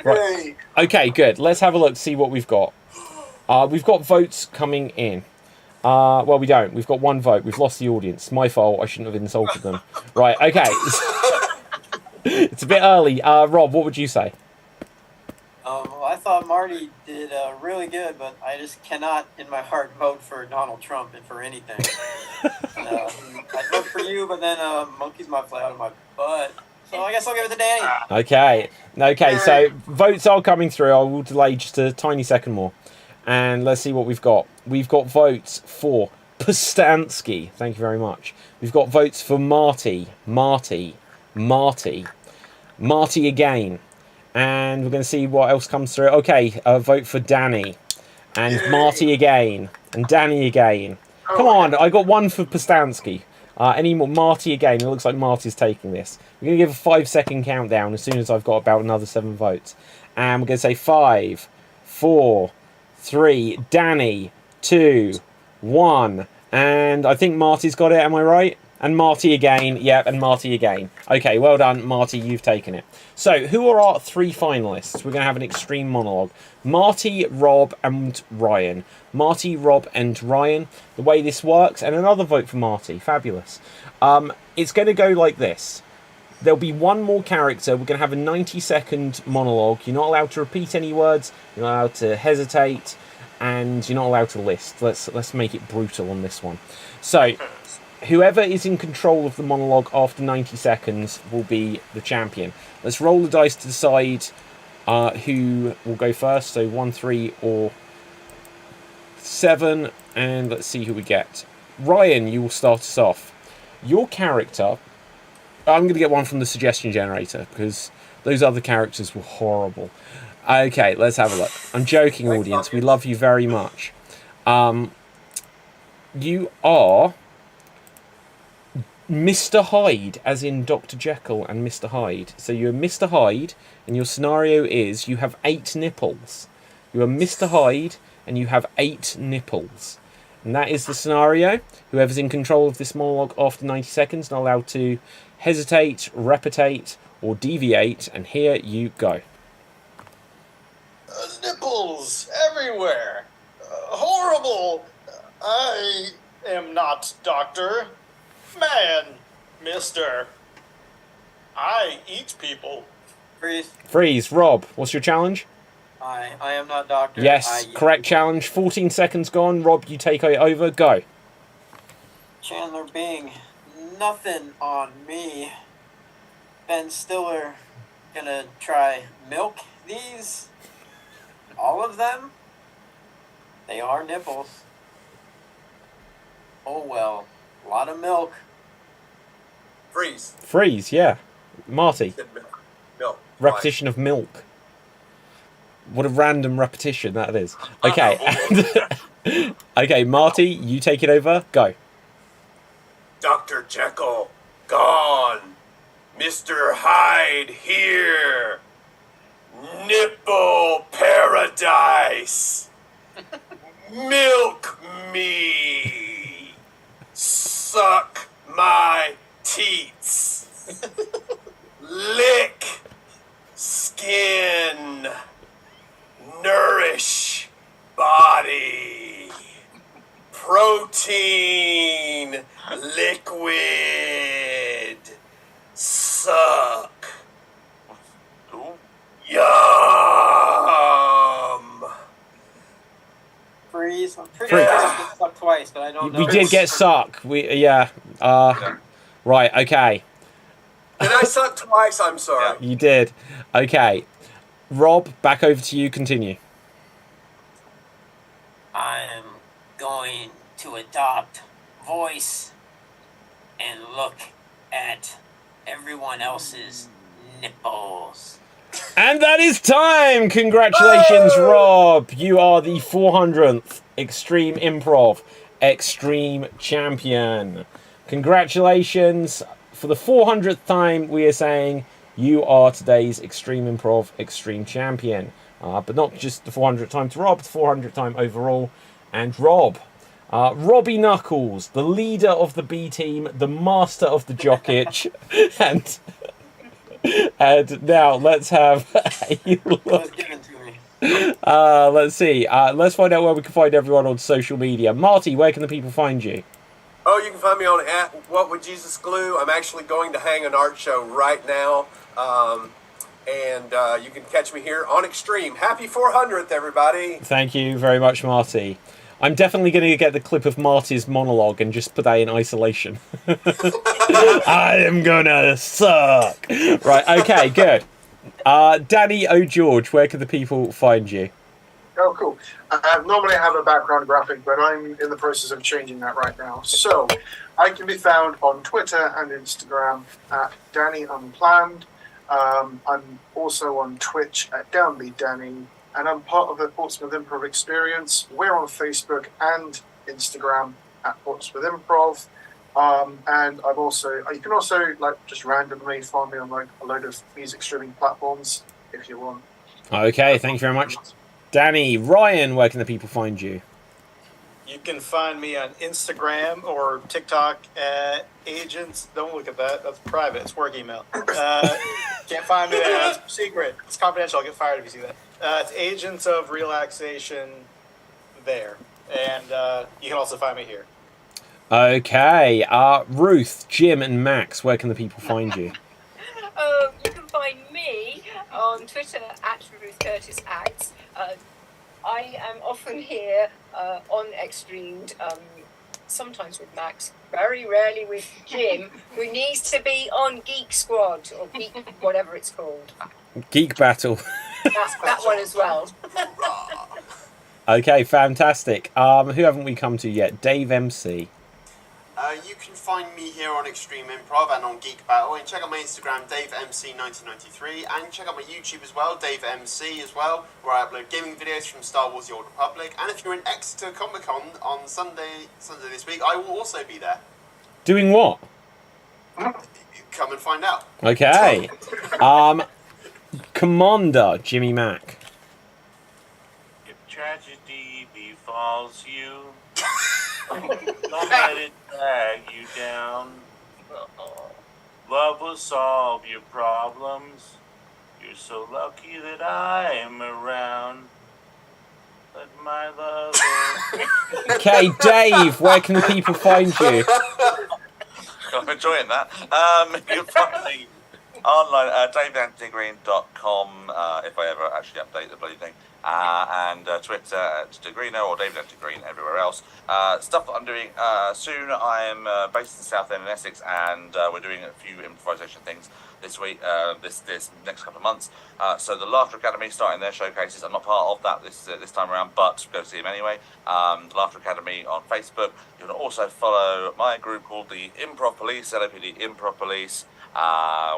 Right. Okay, good. Let's have a look, see what we've got. We've got votes coming in. Well, we don't. We've got one vote. We've lost the audience. My fault. I shouldn't have insulted them. Right, okay. It's a bit early. Rob, what would you say?
Well, I thought Marty did really good, but I just cannot, in my heart, vote for Donald Trump and for anything. I'd vote for you, but then monkeys might fly out of my butt. So I guess I'll give it to Danny.
Okay, so votes are coming through. I will delay just a tiny second more. And let's see what we've got. We've got votes for Postansky. Thank you very much. We've got votes for Marty again. And we're going to see what else comes through. Okay, vote for Danny. And Marty again. And Danny again. Come on, I got one for Postansky. Any more? Marty again. It looks like Marty's taking this. We're going to give a 5-second countdown as soon as I've got about another 7 votes. And we're going to say 5, 4, 3, Danny, 2, 1. And I think Marty's got it, am I right? And Marty again, yep, and Marty again. Okay, well done, Marty, you've taken it. So, who are our 3 finalists? We're going to have an extreme monologue. Marty, Rob, and Ryan. Marty, Rob, and Ryan. The way this works, and another vote for Marty. Fabulous. It's going to go like this. There'll be one more character. We're going to have a 90-second monologue. You're not allowed to repeat any words. You're not allowed to hesitate. And you're not allowed to list. Let's make it brutal on this one. So, whoever is in control of the monologue after 90 seconds will be the champion. Let's roll the dice to decide who will go first. So 1, 3, or 7. And let's see who we get. Ryan, you will start us off. Your character... I'm going to get one from the suggestion generator, because those other characters were horrible. Okay, let's have a look. I'm joking, audience. We love you very much. You are Mr. Hyde, as in Dr. Jekyll and Mr. Hyde. So you're Mr. Hyde, and your scenario is you have 8 nipples. You are Mr. Hyde, and you have 8 nipples. And that is the scenario. Whoever's in control of this monologue after 90 seconds, not allowed to hesitate, repetate, or deviate. And here you go.
Nipples everywhere. Horrible. I am not doctor. Man, mister. I eat people.
Freeze. Rob, what's your challenge?
I am not doctor.
Yes, correct challenge. 14 seconds gone. Rob, you take it over. Go.
Chandler Bing, nothing on me. Ben Stiller, gonna try milk these. All of them? They are nipples. Oh well, a lot of milk.
Freeze,
yeah. Marty.
Milk.
Repetition of milk. What a random repetition that is. Okay. Okay, Marty, you take it over. Go.
Dr. Jekyll, gone. Mr. Hyde, here. Nipple paradise. Milk me. Suck my teats. Lick. Skin. Nourish. Body. Protein. Liquid. Suck. Yum.
Freeze. I'm pretty
Freeze.
sure I get stuck twice, but I don't know.
We did get suck. Right. Okay.
Did I suck twice? I'm sorry.
You did. Okay. Rob, back over to you. Continue.
I'm going to adopt voice and look at everyone else's nipples.
And that is time! Congratulations, Rob! You are the 400th Extreme Improv Extreme Champion. Congratulations. For the 400th time, we are saying you are today's Extreme Improv Extreme Champion. But not just the 400th time to Rob, the 400th time overall. And Rob, Robbie Knuckles, the leader of the B team, the master of the jock itch, and now let's have a look. Let's see. Let's find out where we can find everyone on social media. Marty, where can the people find you?
Oh, you can find me on What Would Jesus Glue. I'm actually going to hang an art show right now. And you can catch me here on Extreme. Happy 400th, everybody.
Thank you very much, Marty. I'm definitely going to get the clip of Marty's monologue and just put that in isolation. I am gonna suck. Right, okay, good. Danny O'George, where can the people find you?
Oh, cool. Normally I have a background graphic, but I'm in the process of changing that right now. So I can be found on Twitter and Instagram at Danny Unplanned. I'm also on Twitch at Downbeat Danny, and I'm part of the Portsmouth Improv Experience. We're on Facebook and Instagram at Portsmouth Improv. And I'm also, you can also just randomly find me on a load of music streaming platforms if you want.
Okay, thank you very much, Danny. Ryan, where can the people find you?
You can find me on Instagram or TikTok at Agents. Don't look at that. That's private. It's work email. Can't find me there. It's secret. It's confidential. I'll get fired if you see that. It's Agents of Relaxation there. And you can also find me here.
Okay. Ruth, Jim, and Max, where can the people find you?
You can find me on Twitter at Ruth Curtis Acts. I am often here on Extremed, sometimes with Max, very rarely with Jim, who needs to be on Geek Squad, or Geek, whatever it's called.
Geek Battle.
That one as well.
Okay, fantastic. Who haven't we come to yet? Dave MC.
You can find me here on Extreme Improv and on Geek Battle, and check out my Instagram, DaveMC1993, and check out my YouTube as well, DaveMC as well, where I upload gaming videos from Star Wars The Old Republic. And if you're in Exeter Comic Con on Sunday this week, I will also be there.
Doing what?
Come and find out.
Okay. Commander Jimmy Mack.
If tragedy befalls you, don't let it drag you down. Love will solve your problems. You're so lucky that I am around. Let my love.
Okay, Dave, where can the people find you?
I'm enjoying that. You can find me online at davidantigreen.com if I ever actually update the bloody thing. And Twitter at Degrino or David Antigreen everywhere else. Stuff that I'm doing soon. I am based in South End in Essex, and we're doing a few improvisation things this week, this next couple of months. So the Laughter Academy starting their showcases. I'm not part of that this time around, but go see them anyway. The Laughter Academy on Facebook. You can also follow my group called the Improv Police, LAPD Improv Police.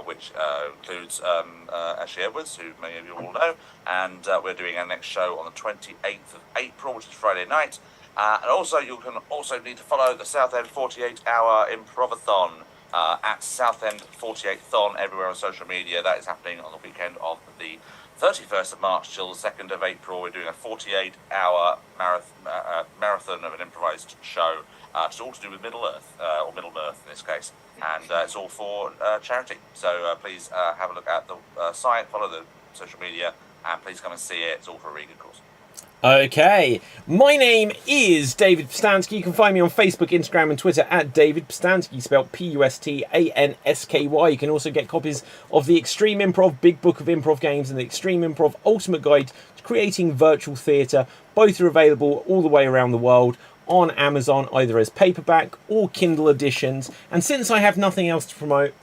which includes Ashley Edwards, who many of you all know, and we're doing our next show on the 28th of April, which is Friday night. And also, you can also need to follow the Southend 48-hour Improvathon at Southend 48thon everywhere on social media. That is happening on the weekend of the 31st of March till the 2nd of April. We're doing a 48-hour marathon of an improvised show. It's all to do with Middle Earth, or Middle Earth in this case, and it's all for charity. So please have a look at the site, follow the social media, and please come and see it. It's all for a really good cause.
Okay, my name is David Pstansky. You can find me on Facebook, Instagram and Twitter at David Pstansky, spelled P-U-S-T-A-N-S-K-Y. You can also get copies of the Extreme Improv Big Book of Improv Games and the Extreme Improv Ultimate Guide to Creating Virtual Theatre. Both are available all the way around the world on Amazon, either as paperback or Kindle editions. And since I have nothing else to promote,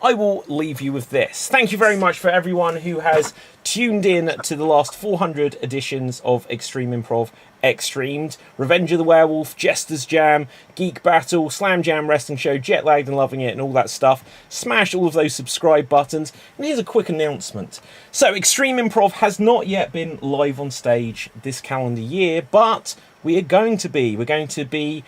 I will leave you with this. Thank you very much for everyone who has tuned in to the last 400 editions of Extreme Improv XStreamed, Revenge of the Werewolf, Jester's Jam, Geek Battle, Slam Jam Wrestling Show, Jet Lagged and Loving It, and all that stuff. Smash all of those subscribe buttons. And here's a quick announcement. So Extreme Improv has not yet been live on stage this calendar year, but we are going to be. We're going to be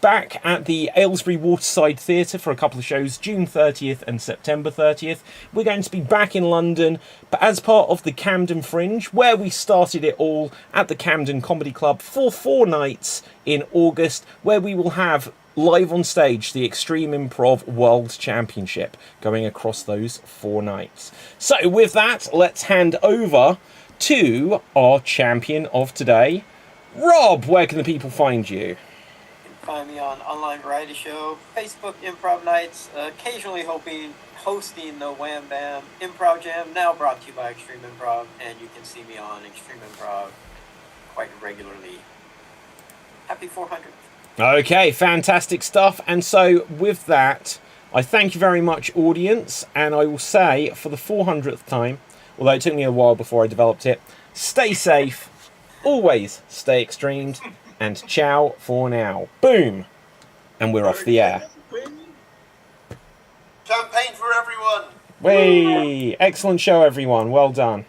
back at the Aylesbury Waterside Theatre for a couple of shows, June 30th and September 30th. We're going to be back in London, but as part of the Camden Fringe, where we started it all at the Camden Comedy Club for 4 nights in August, where we will have live on stage the Extreme Improv World Championship going across those 4 nights. So with that, let's hand over to our champion of today. Rob, where can the people find you?
Find me on Online Variety Show, Facebook Improv Nights, occasionally hosting the Wham Bam Improv Jam, now brought to you by Extreme Improv, and you can see me on Extreme Improv quite regularly. Happy 400.
Okay, fantastic stuff. And so with that, I thank you very much, audience, and I will say for the 400th time, although it took me a while before I developed it, stay safe, always stay extremed, and ciao for now. Boom! And we're off the air.
Champagne for everyone!
Whey! Excellent show, everyone. Well done.